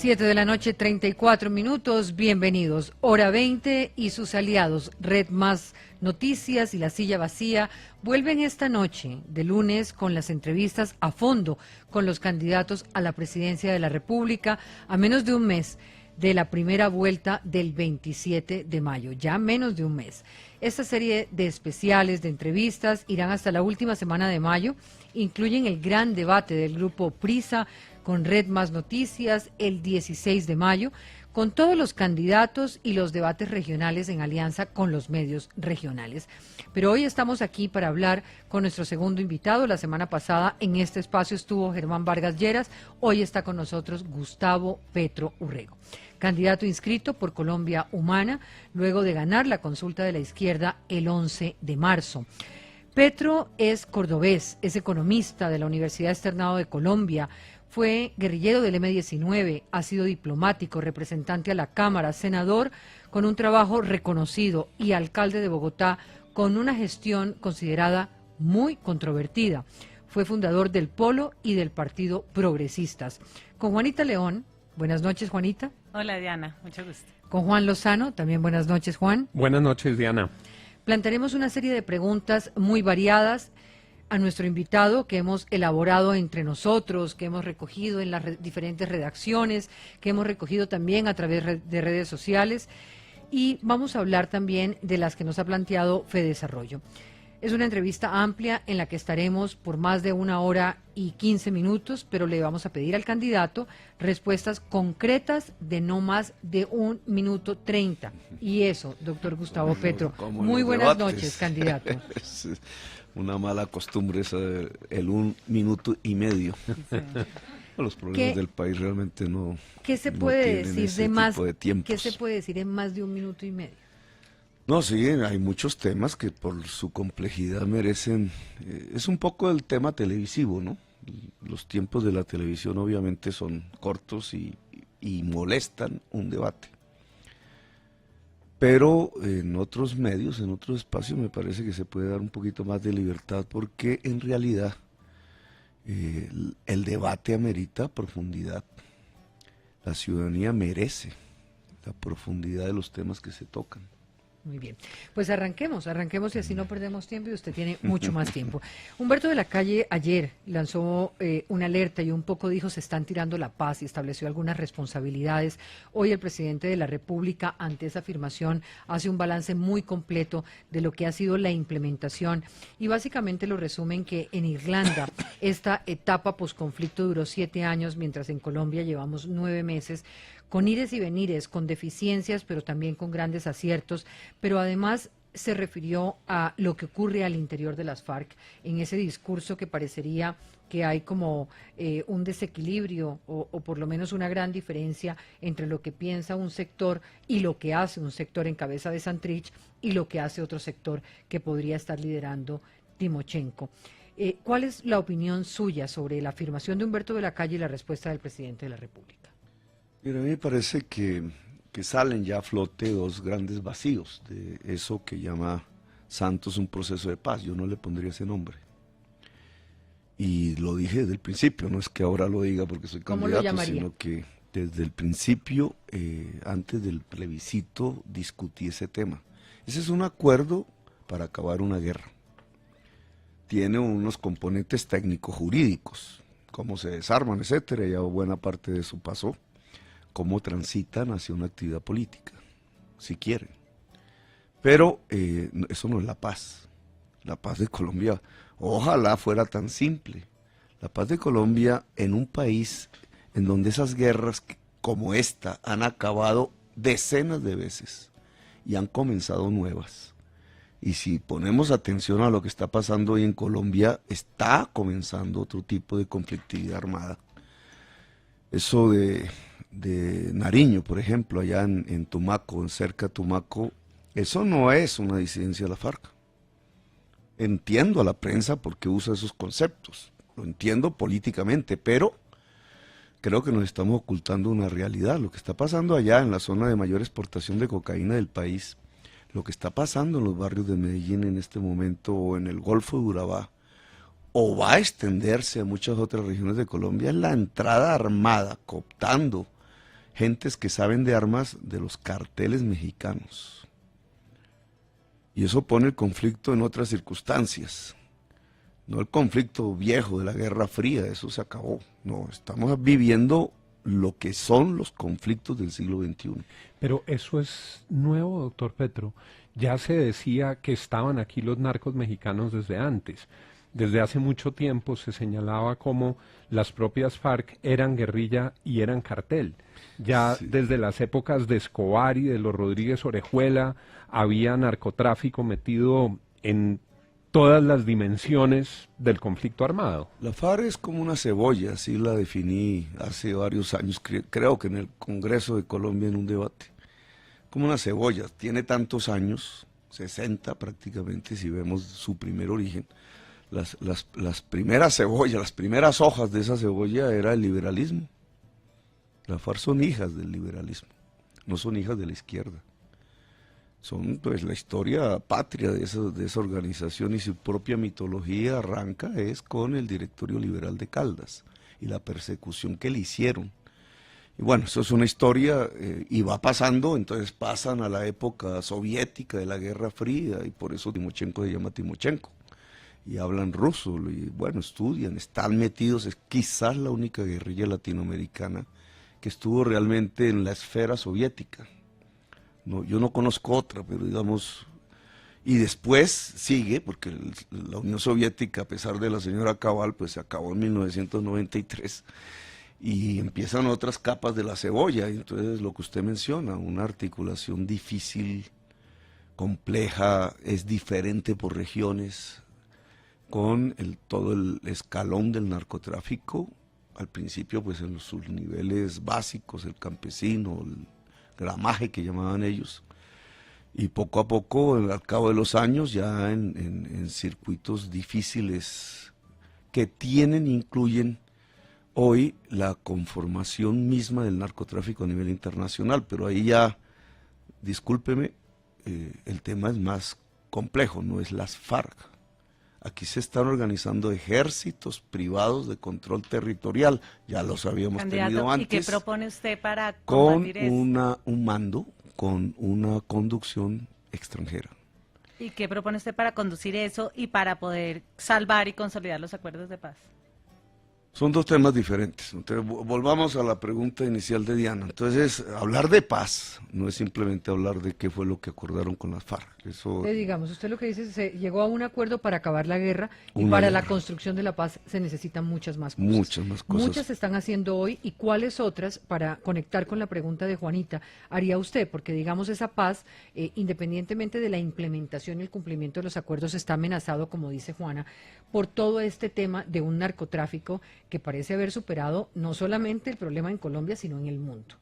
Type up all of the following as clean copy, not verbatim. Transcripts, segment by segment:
7 de la noche, 34 minutos. Bienvenidos. Hora 20 y sus aliados, Red Más Noticias y La Silla Vacía, vuelven esta noche de lunes con las entrevistas a fondo con los candidatos a la presidencia de la República a menos de un mes de la primera vuelta del 27 de mayo, ya menos de un mes. Esta serie de especiales, de entrevistas, irán hasta la última semana de mayo, incluyen el gran debate del grupo Prisa con Red Más Noticias el 16 de mayo, con todos los candidatos y los debates regionales en alianza con los medios regionales. Pero hoy estamos aquí para hablar con nuestro segundo invitado. La semana pasada en este espacio estuvo Germán Vargas Lleras, hoy está con nosotros Gustavo Petro Urrego, candidato inscrito por Colombia Humana, luego de ganar la consulta de la izquierda el 11 de marzo. Petro es cordobés, es economista de la Universidad Externado de Colombia, fue guerrillero del M-19, ha sido diplomático, representante a la Cámara, senador con un trabajo reconocido y alcalde de Bogotá con una gestión considerada muy controvertida. Fue fundador del Polo y del Partido Progresistas. Con Juanita León, buenas noches, Juanita. Hola, Diana, mucho gusto. Con Juan Lozano, también buenas noches, Juan. Buenas noches, Diana. Plantearemos una serie de preguntas muy variadas a nuestro invitado que hemos elaborado entre nosotros, que hemos recogido en las diferentes redacciones, que hemos recogido también a través de redes sociales, y vamos a hablar también de las que nos ha planteado FEDesarrollo. Es una entrevista amplia en la que estaremos por más de 1 hora y 15 minutos, pero le vamos a pedir al candidato respuestas concretas de no más de 1 minuto 30. Y eso, doctor Gustavo Petro. Muy buenas noches, candidato. Una mala costumbre esa el 1 minuto y medio. Sí. Los problemas del país realmente no. ¿Qué se puede decir de más? ¿Qué se puede decir en más de 1 minuto y medio? No, sí, hay muchos temas que por su complejidad merecen. Es un poco el tema televisivo, ¿no? Los tiempos de la televisión obviamente son cortos y molestan un debate. Pero en otros medios, en otros espacios, me parece que se puede dar un poquito más de libertad porque en realidad el debate amerita profundidad. La ciudadanía merece la profundidad de los temas que se tocan. Muy bien, pues arranquemos y así no perdemos tiempo y usted tiene mucho más tiempo. Humberto de la Calle ayer lanzó una alerta y un poco dijo se están tirando la paz y estableció algunas responsabilidades. Hoy el presidente de la República ante esa afirmación hace un balance muy completo de lo que ha sido la implementación y básicamente lo resumen que en Irlanda esta etapa posconflicto duró 7 años, mientras en Colombia llevamos 9 meses, con ires y venires, con deficiencias, pero también con grandes aciertos, pero además se refirió a lo que ocurre al interior de las FARC, en ese discurso que parecería que hay como un desequilibrio o por lo menos una gran diferencia entre lo que piensa un sector y lo que hace un sector en cabeza de Santrich y lo que hace otro sector que podría estar liderando Timochenko. ¿Cuál es la opinión suya sobre la afirmación de Humberto de la Calle y la respuesta del presidente de la República? Mira, a mí me parece que salen ya a flote 2 grandes vacíos de eso que llama Santos un proceso de paz. Yo no le pondría ese nombre. Y lo dije desde el principio, no es que ahora lo diga porque soy candidato, sino que desde el principio, antes del plebiscito, discutí ese tema. Ese es un acuerdo para acabar una guerra. Tiene unos componentes técnico-jurídicos, cómo se desarman, etcétera, ya buena parte de eso pasó. Cómo transitan hacia una actividad política, si quieren. Pero eso no es la paz. La paz de Colombia, ojalá fuera tan simple. La paz de Colombia en un país en donde esas guerras como esta han acabado decenas de veces y han comenzado nuevas. Y si ponemos atención a lo que está pasando hoy en Colombia, está comenzando otro tipo de conflictividad armada. Eso de Nariño, por ejemplo, allá en Tumaco, cerca de Tumaco, eso no es una disidencia de la FARC. Entiendo a la prensa porque usa esos conceptos, lo entiendo políticamente, pero creo que nos estamos ocultando una realidad. Lo que está pasando allá en la zona de mayor exportación de cocaína del país, lo que está pasando en los barrios de Medellín en este momento o en el Golfo de Urabá, o va a extenderse a muchas otras regiones de Colombia, es la entrada armada, cooptando gentes que saben de armas de los carteles mexicanos. Y eso pone el conflicto en otras circunstancias. No el conflicto viejo de la Guerra Fría, eso se acabó. No, estamos viviendo lo que son los conflictos del siglo XXI. Pero eso es nuevo, doctor Petro. Ya se decía que estaban aquí los narcos mexicanos desde antes. Desde hace mucho tiempo se señalaba como las propias FARC eran guerrilla y eran cartel. Ya sí, desde las épocas de Escobar y de los Rodríguez Orejuela había narcotráfico metido en todas las dimensiones del conflicto armado. La FARC es como una cebolla, así la definí hace varios años, creo que en el Congreso de Colombia en un debate. Como una cebolla, tiene tantos años, 60 prácticamente, si vemos su primer origen. Las primeras cebollas, las primeras hojas de esa cebolla era el liberalismo. Las FARC son hijas del liberalismo, no son hijas de la izquierda. Son pues la historia patria de esa organización, y su propia mitología arranca es con el Directorio Liberal de Caldas y la persecución que le hicieron. Y bueno, eso es una historia y va pasando, entonces pasan a la época soviética de la Guerra Fría, y por eso Timochenko se llama Timochenko. Y hablan ruso, y bueno, estudian, están metidos, es quizás la única guerrilla latinoamericana que estuvo realmente en la esfera soviética. No, yo no conozco otra, pero digamos, y después sigue, porque la Unión Soviética, a pesar de la señora Cabal, pues se acabó en 1993, y empiezan otras capas de la cebolla, y entonces lo que usted menciona, una articulación difícil, compleja, es diferente por regiones, con todo el escalón del narcotráfico, al principio pues en sus niveles básicos, el campesino, el gramaje que llamaban ellos, y poco a poco, al cabo de los años, ya en circuitos difíciles que incluyen hoy la conformación misma del narcotráfico a nivel internacional, pero ahí ya, discúlpeme, el tema es más complejo, no es las FARC. Aquí se están organizando ejércitos privados de control territorial, ya los habíamos tenido antes. ¿Y qué propone usted para combatir eso? Un mando con una conducción extranjera. ¿Y qué propone usted para conducir eso y para poder salvar y consolidar los acuerdos de paz? Son dos temas diferentes. Entonces, volvamos a la pregunta inicial de Diana. Entonces, hablar de paz no es simplemente hablar de qué fue lo que acordaron con las FARC. Eso, digamos, usted lo que dice es que se llegó a un acuerdo para acabar la guerra, y para la construcción de la paz se necesitan muchas más cosas. Muchas más cosas. Muchas se están haciendo hoy, y cuáles otras, para conectar con la pregunta de Juanita, haría usted, porque digamos esa paz, independientemente de la implementación y el cumplimiento de los acuerdos, está amenazado, como dice Juana, por todo este tema de un narcotráfico que parece haber superado no solamente el problema en Colombia, sino en el mundo,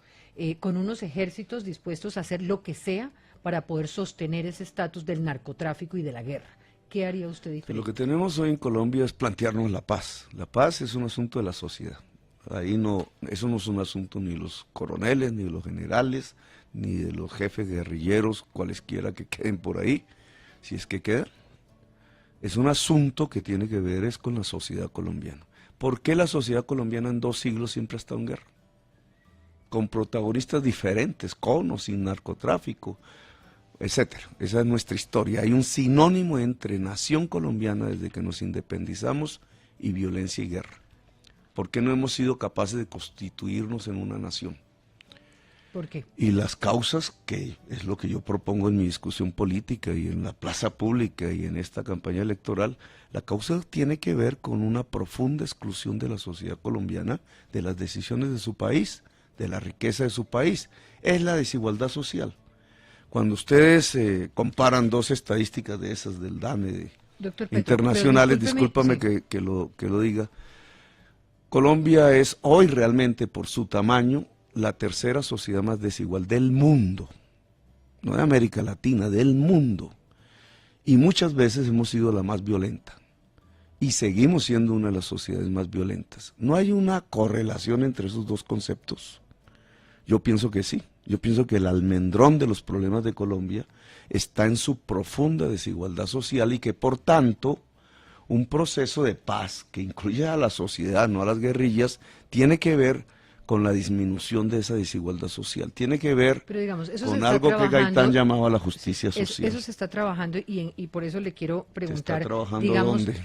con unos ejércitos dispuestos a hacer lo que sea para poder sostener ese estatus del narcotráfico y de la guerra. ¿Qué haría usted diferente? Lo que tenemos hoy en Colombia es plantearnos la paz. La paz es un asunto de la sociedad. Ahí no, eso no es un asunto ni de los coroneles, ni de los generales, ni de los jefes guerrilleros, cualesquiera que queden por ahí, si es que quedan. Es un asunto que tiene que ver es con la sociedad colombiana. ¿Por qué la sociedad colombiana en 2 siglos siempre ha estado en guerra? Con protagonistas diferentes, con o sin narcotráfico, etcétera. Esa es nuestra historia. Hay un sinónimo entre nación colombiana desde que nos independizamos y violencia y guerra. ¿Por qué no hemos sido capaces de constituirnos en una nación? ¿Por qué? Y las causas, que es lo que yo propongo en mi discusión política y en la plaza pública y en esta campaña electoral, la causa tiene que ver con una profunda exclusión de la sociedad colombiana de las decisiones de su país, de la riqueza de su país. Es la desigualdad social. Cuando ustedes comparan 2 estadísticas de esas del DANE Doctor Petro, internacionales, discúlpame sí, que lo diga, Colombia es hoy realmente por su tamaño la tercera sociedad más desigual del mundo, no de América Latina, del mundo, y muchas veces hemos sido la más violenta, y seguimos siendo una de las sociedades más violentas. ¿No hay una correlación entre esos 2 conceptos? Yo pienso que sí. Yo pienso que el almendrón de los problemas de Colombia está en su profunda desigualdad social, y que por tanto un proceso de paz que incluya a la sociedad, no a las guerrillas, tiene que ver con la disminución de esa desigualdad social. Tiene que ver Pero digamos, eso se con está algo que trabajando, Gaitán llamaba la justicia social. Eso se está trabajando y por eso le quiero ¿Se preguntar, está trabajando digamos, dónde?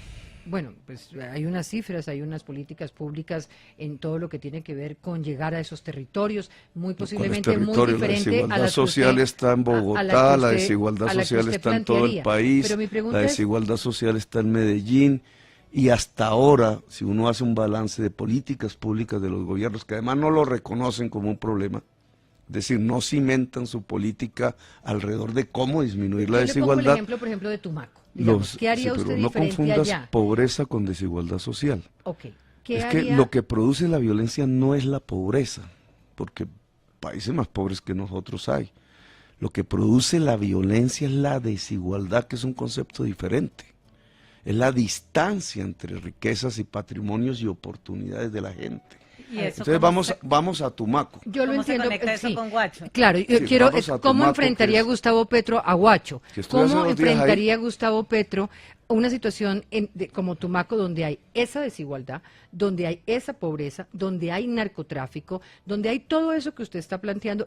bueno, pues hay unas cifras, hay unas políticas públicas en todo lo que tiene que ver con llegar a esos territorios, muy posiblemente muy territorio? diferente La desigualdad a las que social usted- está en a Bogotá, que la usted- desigualdad a la que social usted está en todo el plantearía. país, Pero mi la pregunta es, desigualdad social está en Medellín, y hasta ahora, si uno hace un balance de políticas públicas de los gobiernos, que además no lo reconocen como un problema, es decir, no cimentan su política alrededor de cómo disminuir la yo le pongo el desigualdad. ejemplo, por ejemplo, de Tumaco. Digamos, ¿qué haría Sí, usted pero no diferente confundas allá? pobreza con desigualdad social. Ok, ¿qué Es que haría? lo que produce la violencia no es la pobreza, porque países más pobres que nosotros hay. Lo que produce la violencia es la desigualdad, que es un concepto diferente. Es la distancia entre riquezas y patrimonios y oportunidades de la gente. ¿Y eso Entonces cómo vamos a Tumaco. Yo lo cómo se entiendo, conecta eso sí. con Guacho? Claro, yo Sí, quiero, vamos a ¿cómo Tumaco, enfrentaría que es- Gustavo Petro a Guacho? que estuve hace ¿Cómo unos días ahí. enfrentaría Gustavo Petro una situación como Tumaco, donde hay esa desigualdad, donde hay esa pobreza, donde hay narcotráfico, donde hay todo eso que usted está planteando?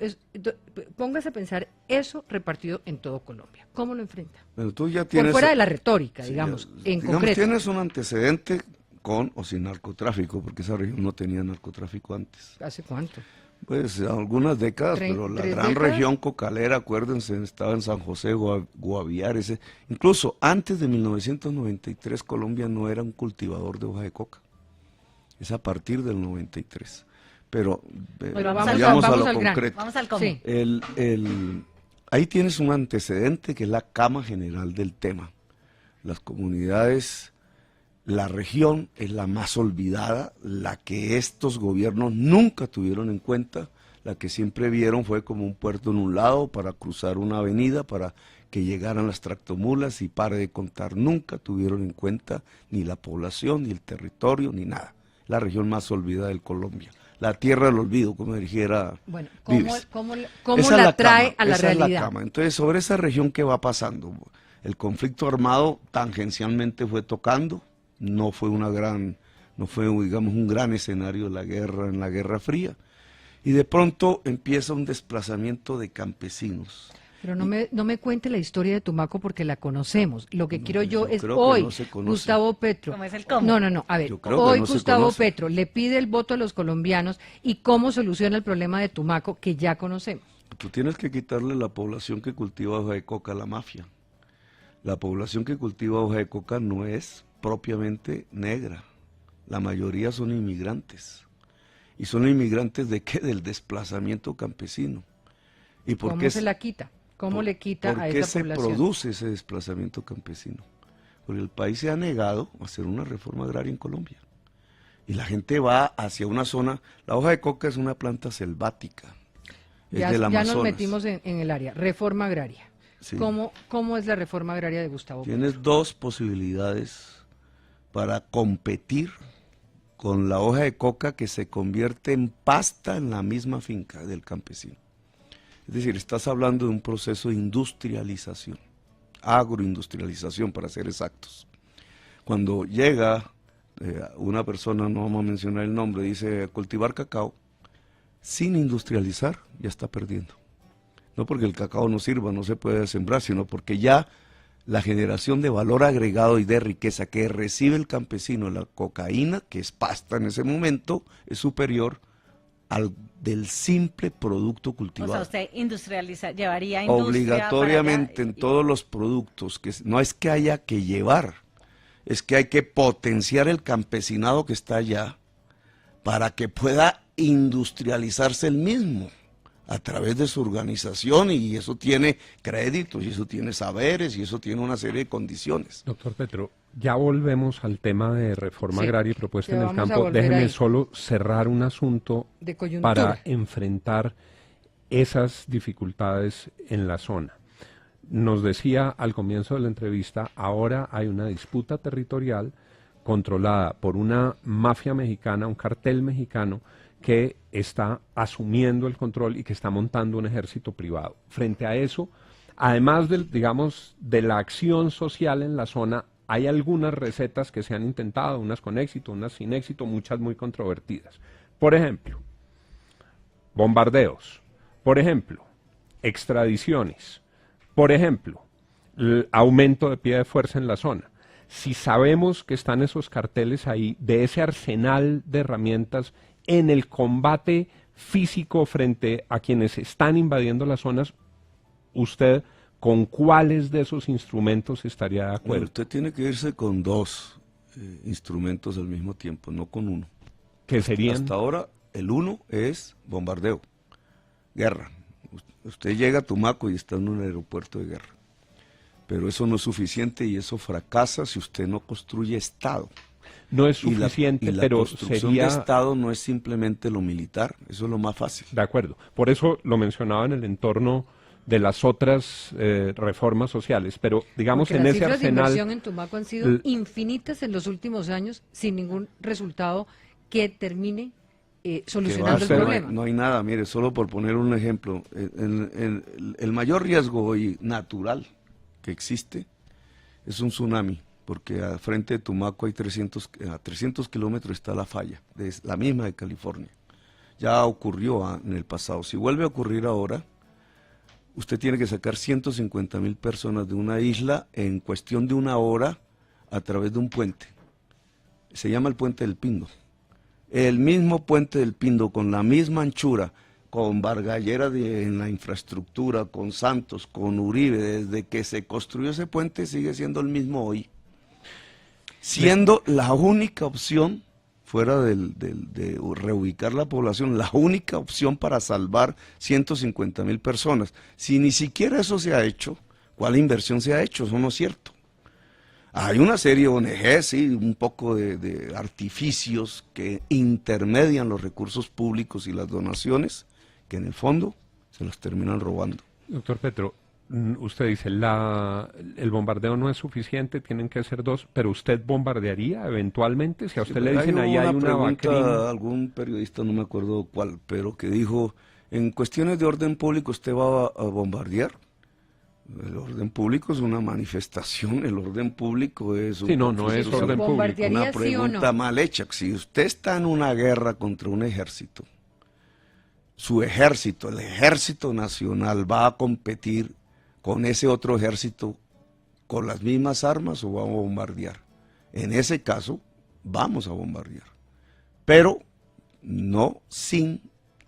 Póngase a pensar eso repartido en todo Colombia. ¿Cómo lo enfrenta? Pero tú ya Por tienes, fuera de la retórica, sí, digamos, ya- en digamos, concreto. tienes un antecedente con o sin narcotráfico, porque esa región no tenía narcotráfico antes. ¿Hace cuánto? Pues algunas décadas, pero la ¿Tres gran décadas? región cocalera, acuérdense, estaba en San José, Guaviare. Incluso antes de 1993, Colombia no era un cultivador de hoja de coca. Es a partir del 93. Pero Bueno, vayamos a vamos lo al grano. concreto. Vamos al cómo. Sí. Ahí tienes un antecedente que es la cama general del tema. Las comunidades, la región es la más olvidada, la que estos gobiernos nunca tuvieron en cuenta, la que siempre vieron fue como un puerto en un lado para cruzar una avenida, para que llegaran las tractomulas y pare de contar. Nunca tuvieron en cuenta ni la población, ni el territorio, ni nada. La región más olvidada de Colombia. La tierra del olvido, como dijera Bueno, Vives. ¿cómo Esa es la trae cama, a la esa es realidad? cama. Entonces, sobre esa región, ¿qué va pasando? El conflicto armado tangencialmente fue tocando, no fue digamos, un gran escenario de la guerra en la Guerra Fría, y de pronto empieza un desplazamiento de campesinos. Pero no me cuente la historia de Tumaco porque la conocemos. Lo que quiero yo es creo que hoy, no se conoce. Gustavo Petro. ¿Cómo es el cómo? No. A ver, Yo creo que hoy no se Gustavo conoce. Petro le pide el voto a los colombianos y cómo soluciona el problema de Tumaco que ya conocemos. Tú tienes que quitarle la población que cultiva hoja de coca a la mafia. La población que cultiva hoja de coca no es propiamente negra. La mayoría son inmigrantes. ¿Y son inmigrantes de qué? Del desplazamiento campesino. ¿Y por ¿Cómo qué se la quita? ¿Cómo le quita ¿Por a qué esa se población? produce ese desplazamiento campesino? Porque el país se ha negado a hacer una reforma agraria en Colombia. Y la gente va hacia una zona. La hoja de coca es una planta selvática. Es Ya, del ya Amazonas. nos metimos en el área. Reforma agraria. Sí. ¿Cómo es la reforma agraria de Gustavo Petro? Tienes dos posibilidades para competir con la hoja de coca que se convierte en pasta en la misma finca del campesino. Es decir, estás hablando de un proceso de industrialización, agroindustrialización para ser exactos. Cuando llega una persona, no vamos a mencionar el nombre, dice cultivar cacao, sin industrializar ya está perdiendo. No porque el cacao no sirva, no se puede sembrar, sino porque ya la generación de valor agregado y de riqueza que recibe el campesino, la cocaína, que es pasta en ese momento, es superior al del simple producto O cultivado. sea, usted llevaría industria Obligatoriamente para allá en todos los productos, que no es que haya que llevar, es que hay que potenciar el campesinado que está allá para que pueda industrializarse el mismo a través de su organización, y eso tiene créditos, y eso tiene saberes, y eso tiene una serie de condiciones. Doctor Petro, ya volvemos al tema de reforma Sí, agraria y propuesta ya en el vamos a campo. volver Déjeme ahí. solo cerrar un asunto De coyuntura. para enfrentar esas dificultades en la zona. Nos decía al comienzo de la entrevista, ahora hay una disputa territorial controlada por una mafia mexicana, un cartel mexicano, que está asumiendo el control y que está montando un ejército privado. Frente a eso, además de la acción social en la zona, hay algunas recetas que se han intentado, unas con éxito, unas sin éxito, muchas muy controvertidas. Por ejemplo, bombardeos, por ejemplo, extradiciones, por ejemplo, el aumento de pie de fuerza en la zona. Si sabemos que están esos carteles ahí, de ese arsenal de herramientas en el combate físico frente a quienes están invadiendo las zonas, ¿usted con cuáles de esos instrumentos estaría de acuerdo? Usted tiene que irse con dos instrumentos al mismo tiempo, no con uno. ¿Qué serían? Hasta ahora, el uno es bombardeo, guerra. Usted llega a Tumaco y está en un aeropuerto de guerra. Pero eso no es suficiente y eso fracasa si usted no construye Estado. No es suficiente, y la pero construcción sería... de Estado no es simplemente lo militar, eso es lo más fácil. De acuerdo. Por eso lo mencionaba en el entorno de las otras reformas sociales, pero digamos Porque en las ese cifras de arsenal... inversión en Tumaco han sido infinitas en los últimos años sin ningún resultado que termine solucionando el problema. No hay nada, mire, solo por poner un ejemplo, el mayor riesgo hoy natural que existe es un tsunami, porque al frente de Tumaco hay 300 kilómetros está la falla, la misma de California. Ya ocurrió en el pasado. Si vuelve a ocurrir ahora, usted tiene que sacar 150,000 personas de una isla en cuestión de una hora a través de un puente. Se llama el Puente del Pindo. El mismo Puente del Pindo, con la misma anchura, con Bargallera en la infraestructura, con Santos, con Uribe, desde que se construyó ese puente sigue siendo el mismo hoy. Siendo la única opción, fuera de reubicar la población, la única opción para salvar 150,000 personas. Si ni siquiera eso se ha hecho, ¿cuál inversión se ha hecho? Eso no es cierto. Hay una serie de ONG, sí, un poco de artificios que intermedian los recursos públicos y las donaciones, que en el fondo se los terminan robando. Doctor Petro, usted dice, el bombardeo no es suficiente, tienen que ser dos, pero ¿usted bombardearía eventualmente? Si a usted le dicen ahí hay una pregunta, algún periodista, no me acuerdo cuál, pero que dijo, en cuestiones de orden público, ¿usted va a bombardear? El orden público es una manifestación, el orden público es... Sí, no es orden público. Una pregunta mal hecha. Si usted está en una guerra contra un ejército, su ejército, el ejército nacional, ¿va a competir con ese otro ejército con las mismas armas o va a bombardear? En ese caso, vamos a bombardear, pero no sin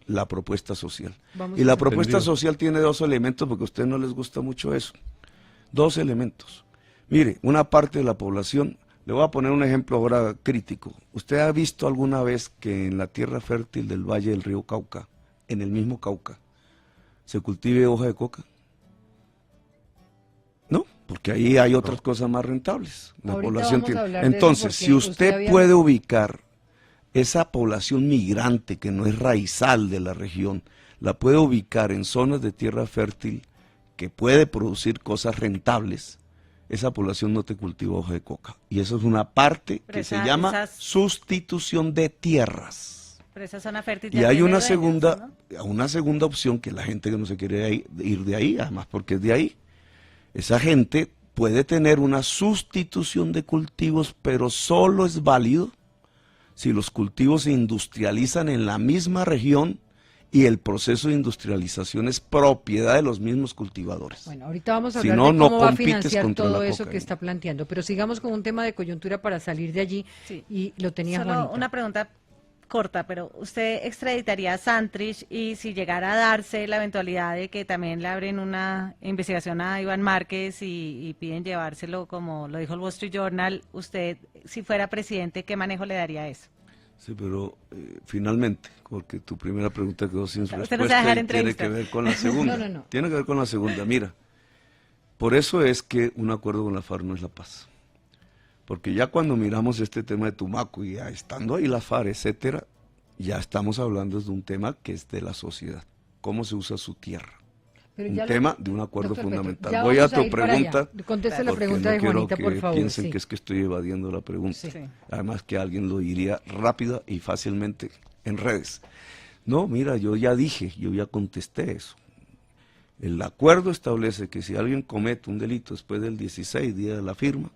la propuesta social. Y la propuesta social tiene dos elementos, porque a ustedes no les gusta mucho eso. Dos elementos. Mire, una parte de la población, le voy a poner un ejemplo ahora crítico. ¿Usted ha visto alguna vez que en la tierra fértil del valle del río Cauca, en el mismo Cauca, se cultive hoja de coca? No, porque ahí hay otras cosas más rentables. La población tiene. Entonces, si usted puede ubicar esa población migrante que no es raizal de la región, la puede ubicar en zonas de tierra fértil que puede producir cosas rentables, esa población no te cultiva hoja de coca. Y eso es una parte que se llama sustitución de tierras. Pero esa zona fértil y hay una segunda opción, que la gente que no se quiere ir de ahí, además porque es de ahí, esa gente puede tener una sustitución de cultivos, pero solo es válido si los cultivos se industrializan en la misma región y el proceso de industrialización es propiedad de los mismos cultivadores. Bueno, ahorita vamos a hablar de cómo va a financiar todo eso que está planteando, pero sigamos con un tema de coyuntura para salir de allí. Sí. Y lo tenía Solo Juanita. Una pregunta corta, pero ¿usted extraditaría a Santrich y si llegara a darse la eventualidad de que también le abren una investigación a Iván Márquez y piden llevárselo, como lo dijo el Wall Street Journal, usted, si fuera presidente, ¿qué manejo le daría a eso? Sí, pero finalmente, porque tu primera pregunta quedó sin respuesta, no se va a dejar y tiene que ver con la segunda. No. Tiene que ver con la segunda. Mira, por eso es que un acuerdo con la FARC no es la paz. Porque ya cuando miramos este tema de Tumaco y ya estando ahí la FARC, etcétera, ya estamos hablando de un tema que es de la sociedad, cómo se usa su tierra. Un tema de un acuerdo fundamental. Voy a tu pregunta. Conteste la pregunta de Juanita, por favor. Piensen que es que estoy evadiendo la pregunta. Sí. Además que alguien lo diría rápida y fácilmente en redes. No, mira, yo ya dije, yo ya contesté eso. El acuerdo establece que si alguien comete un delito después del 16, día de la firma,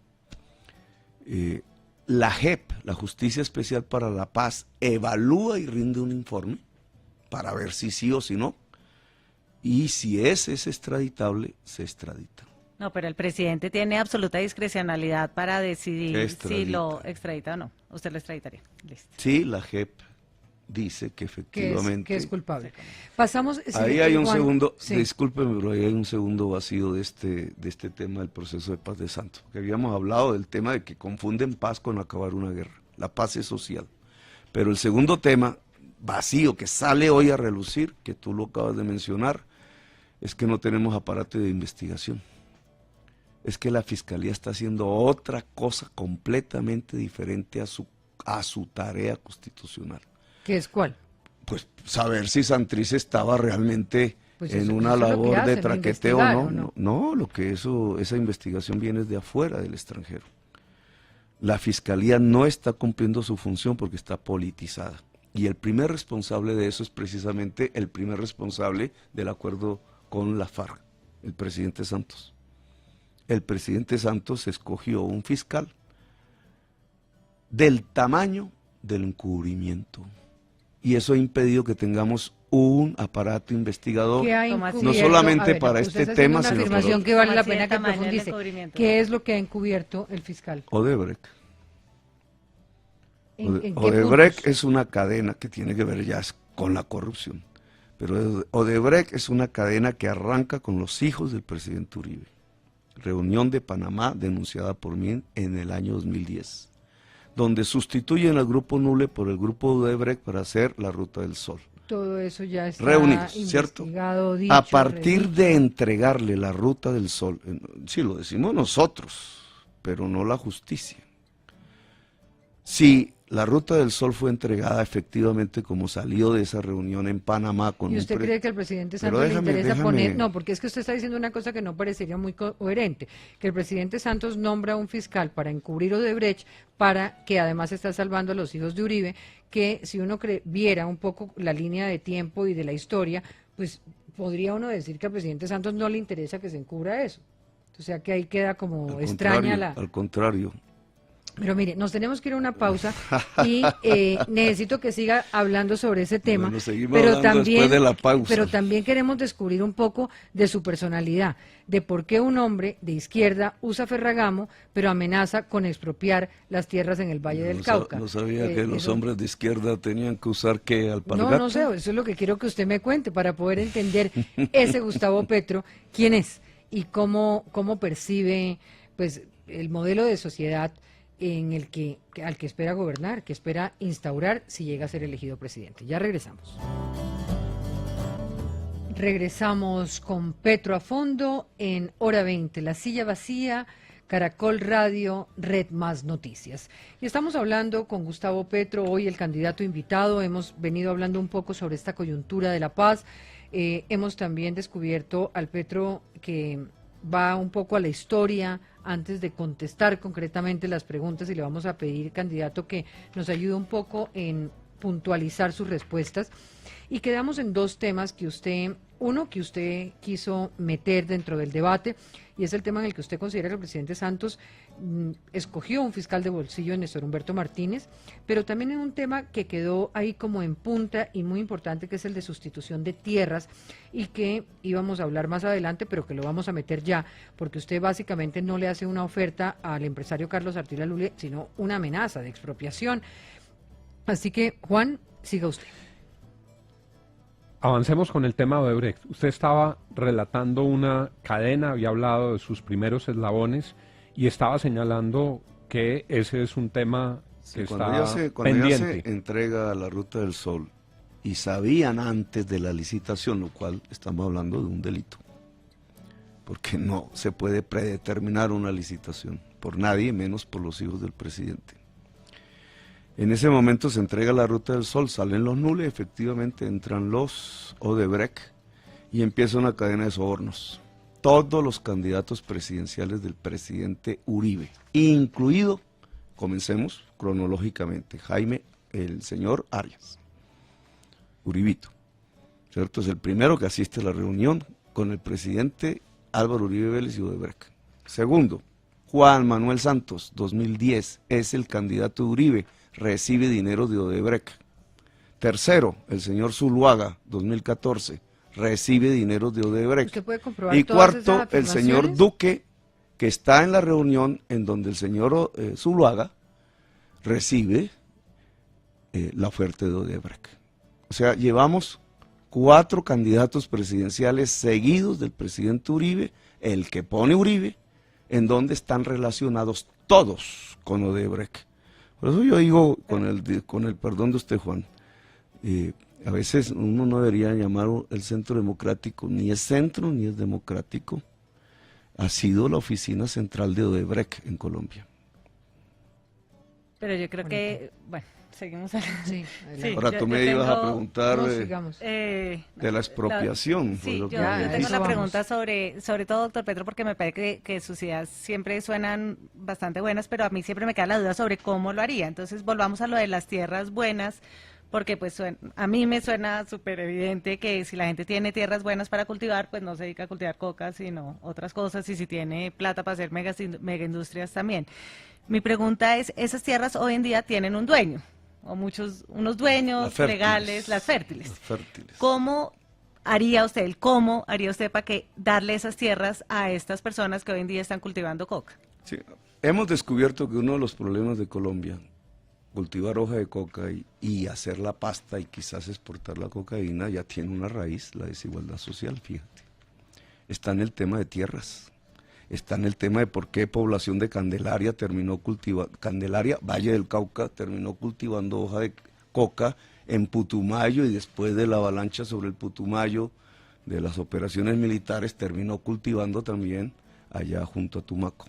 la JEP, la Justicia Especial para la Paz, evalúa y rinde un informe para ver si sí o si no. Y si es extraditable, se extradita. No, pero el presidente tiene absoluta discrecionalidad para decidir si lo extradita o no. Usted lo extraditaría. Listo. Sí, la JEP dice que efectivamente... Que es culpable. Pasamos... Ahí hay un Juan, segundo, sí. discúlpeme, pero ahí hay un segundo vacío de este tema del proceso de paz de Santos. Que habíamos hablado del tema de que confunden paz con acabar una guerra. La paz es social. Pero el segundo tema, vacío, que sale hoy a relucir, que tú lo acabas de mencionar, es que no tenemos aparato de investigación. Es que la Fiscalía está haciendo otra cosa completamente diferente a su tarea constitucional. ¿Qué es cuál? Pues saber si Santrich estaba realmente Pues en eso una es lo que labor hacen, de traqueteo, investigar, ¿no? ¿o no? No, lo que esa investigación viene de afuera, del extranjero. La Fiscalía no está cumpliendo su función porque está politizada. Y el primer responsable de eso es precisamente el primer responsable del acuerdo con la FARC, el presidente Santos. El presidente Santos escogió un fiscal del tamaño del encubrimiento. Y eso ha impedido que tengamos un aparato investigador, ¿Qué ha no encubierto? solamente A ver, para usted este está haciendo tema, una sino para afirmación otros. que vale la ¿Cómo así pena el que tamaño del profundice. encubrimiento? ¿Qué es lo que ha encubierto el fiscal? Odebrecht. ¿En qué Odebrecht puntos? es una cadena que tiene que ver ya con la corrupción. Pero Odebrecht es una cadena que arranca con los hijos del presidente Uribe. Reunión de Panamá denunciada por mí en el año 2010, donde sustituyen al grupo Nule por el grupo Odebrecht para hacer la Ruta del Sol. Todo eso ya está Reunidos, ¿cierto? investigado, dicho, A partir redicho. de entregarle la Ruta del Sol, sí lo decimos nosotros, pero no la justicia. Si la Ruta del Sol fue entregada efectivamente como salió de esa reunión en Panamá con ¿Y usted un cree que al presidente Pero Santos le interesa déjame- poner? No, porque es que usted está diciendo una cosa que no parecería muy coherente, que el presidente Santos nombra a un fiscal para encubrir Odebrecht, para que además está salvando a los hijos de Uribe, que si uno viera un poco la línea de tiempo y de la historia, pues podría uno decir que al presidente Santos no le interesa que se encubra eso. O sea que ahí queda como extraña la... Al contrario. Pero mire, nos tenemos que ir a una pausa y necesito que siga hablando sobre ese tema. Bueno, seguimos hablando después de la pausa. Pero también queremos descubrir un poco de su personalidad, de por qué un hombre de izquierda usa Ferragamo, pero amenaza con expropiar las tierras en el Valle del Cauca. No sabía que los eso- hombres de izquierda tenían que usar ¿qué? No, Alpargatas. no sé, eso es lo que quiero que usted me cuente para poder entender ese Gustavo Petro, quién es y cómo percibe pues el modelo de sociedad en el al que espera gobernar, que espera instaurar si llega a ser elegido presidente. Ya regresamos. Regresamos con Petro a fondo en Hora 20, La Silla Vacía, Caracol Radio, Red Más Noticias. Y estamos hablando con Gustavo Petro, hoy el candidato invitado. Hemos venido hablando un poco sobre esta coyuntura de la paz. Hemos también descubierto al Petro que va un poco a la historia antes de contestar concretamente las preguntas, y le vamos a pedir, candidato, que nos ayude un poco en puntualizar sus respuestas. Y quedamos en dos temas que usted quiso meter dentro del debate, y es el tema en el que usted considera que el presidente Santos escogió un fiscal de bolsillo en Néstor Humberto Martínez, pero también en un tema que quedó ahí como en punta y muy importante, que es el de sustitución de tierras, y que íbamos a hablar más adelante, pero que lo vamos a meter ya, porque usted básicamente no le hace una oferta al empresario Carlos Artila Lule, sino una amenaza de expropiación. Así que, Juan, siga usted. Avancemos con el tema de Odebrecht. Usted estaba relatando una cadena, había hablado de sus primeros eslabones y estaba señalando que ese es un tema que Cuando está ya se pendiente. entrega la Ruta del Sol y sabían antes de la licitación, lo cual estamos hablando de un delito, porque no se puede predeterminar una licitación por nadie, menos por los hijos del presidente. En ese momento se entrega la Ruta del Sol, salen los nules, efectivamente entran los Odebrecht y empieza una cadena de sobornos. Todos los candidatos presidenciales del presidente Uribe, incluido, comencemos cronológicamente, el señor Arias, Uribito, ¿cierto? Es el primero que asiste a la reunión con el presidente Álvaro Uribe Vélez y Odebrecht. Segundo, Juan Manuel Santos, 2010, es el candidato de Uribe, recibe dinero de Odebrecht. Tercero, el señor Zuluaga, 2014, recibe dinero de Odebrecht. ¿Usted puede comprobar Y todas cuarto, esas el señor afirmaciones? Duque, que está en la reunión en donde el señor Zuluaga recibe la oferta de Odebrecht. O sea, llevamos 4 candidatos presidenciales seguidos del presidente Uribe, el que pone Uribe, en donde están relacionados todos con Odebrecht. Por eso yo digo, con el perdón de usted, Juan, a veces uno no debería llamar el Centro Democrático, ni es centro ni es democrático. Ha sido la oficina central de Odebrecht en Colombia. Pero yo creo que, bueno, seguimos hablando. Sí, adelante. Ahora yo- tú me yo ibas a tengo- preguntar No, sigamos. de la expropiación. fue Sí, lo yo, que ya, me yo tengo dijiste. eso una vamos. pregunta sobre todo, doctor Petro, porque me parece que sus ideas siempre suenan bastante buenas, pero a mí siempre me queda la duda sobre cómo lo haría. Entonces, volvamos a lo de las tierras buenas, porque pues a mí me suena súper evidente que si la gente tiene tierras buenas para cultivar, pues no se dedica a cultivar coca, sino otras cosas, y si tiene plata para hacer mega industrias también. Mi pregunta es, ¿esas tierras hoy en día tienen un dueño? O unos dueños Las fértiles. legales, las fértiles. Las fértiles. ¿Cómo haría usted para que darle esas tierras a estas personas que hoy en día están cultivando coca? Sí, hemos descubierto que uno de los problemas de Colombia, cultivar hoja de coca y hacer la pasta y quizás exportar la cocaína, ya tiene una raíz, la desigualdad social, fíjate. Está en el tema de tierras, está en el tema de por qué población de Candelaria Candelaria, Valle del Cauca, terminó cultivando hoja de coca en Putumayo, y después de la avalancha sobre el Putumayo, de las operaciones militares, terminó cultivando también allá junto a Tumaco.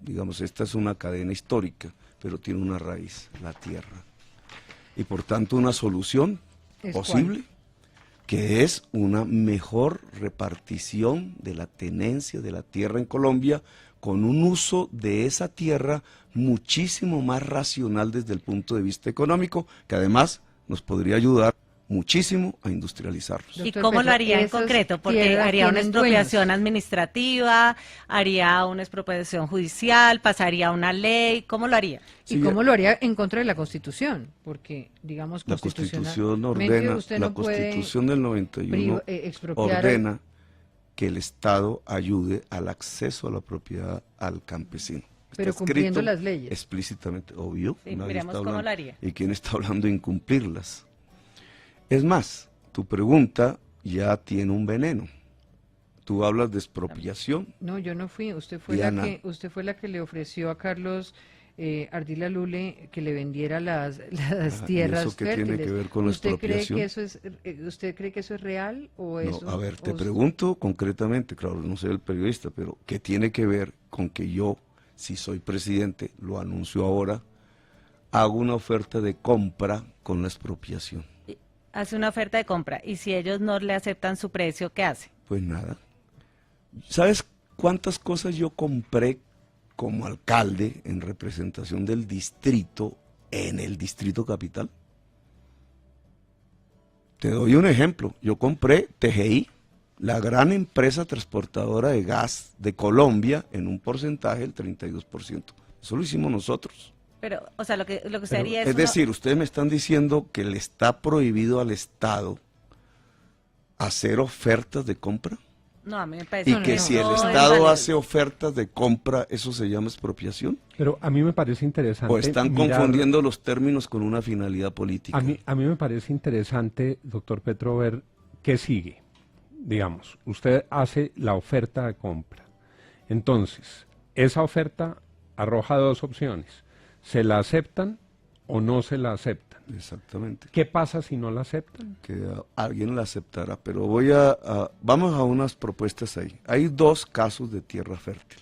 Digamos, esta es una cadena histórica, pero tiene una raíz, la tierra. Y por tanto una solución ¿Es posible, que es una mejor repartición de la tenencia de la tierra en Colombia, con un uso de esa tierra muchísimo más racional desde el punto de vista económico, que además nos podría ayudar muchísimo a industrializarlos. ¿Y Doctor cómo Petro, lo haría en esas concreto? Porque tierras haría una tienen expropiación dueños. administrativa, haría una expropiación judicial, pasaría una ley, ¿cómo lo haría? ¿Y Sí, cómo lo haría en contra de la Constitución? Porque, digamos, La Constitución constitucionalmente ordena, usted la no puede Constitución del 91 expropiar. ordena que el Estado ayude al acceso a la propiedad al campesino. Está Pero cumpliendo escrito las leyes. explícitamente, obvio. Sí, nadie miremos está cómo hablando- lo haría. ¿Y quién está hablando de incumplirlas? Es más, tu pregunta ya tiene un veneno. Tú hablas de expropiación. No, yo no fui. Usted fue Diana. usted fue la que le ofreció a Carlos Ardila Lule que le vendiera las ¿Y tierras eso qué tiene fértiles. que ver con la ¿Usted cree expropiación? que eso es usted cree que eso es real o No, eso? a ver, te o- pregunto concretamente, claro, no soy el periodista, pero ¿qué tiene que ver con que yo, si soy presidente, lo anuncio ahora, hago una oferta de compra con la expropiación? Hace una oferta de compra y si ellos no le aceptan su precio, ¿qué hace? Pues nada. ¿Sabes cuántas cosas yo compré como alcalde en representación del distrito en el Distrito Capital? Te doy un ejemplo. Yo compré TGI, la gran empresa transportadora de gas de Colombia, en un porcentaje del 32%. Eso lo hicimos nosotros. Pero, o sea, lo que usted Pero, haría es decir, ustedes me están diciendo que le está prohibido al Estado hacer ofertas de compra. No, a mí me parece Y que si el no es Estado válido. hace ofertas de compra, ¿eso se llama expropiación? Pero a mí me parece interesante. ¿O están mirar- confundiendo los términos con una finalidad política? A mí me parece interesante, doctor Petro, ver qué sigue. Digamos, usted hace la oferta de compra. Entonces, esa oferta arroja dos opciones. ¿Se la aceptan o no se la aceptan? Exactamente. ¿Qué pasa si no la aceptan? Que alguien la aceptará. Pero vamos a unas propuestas ahí. Hay 2 casos de tierra fértil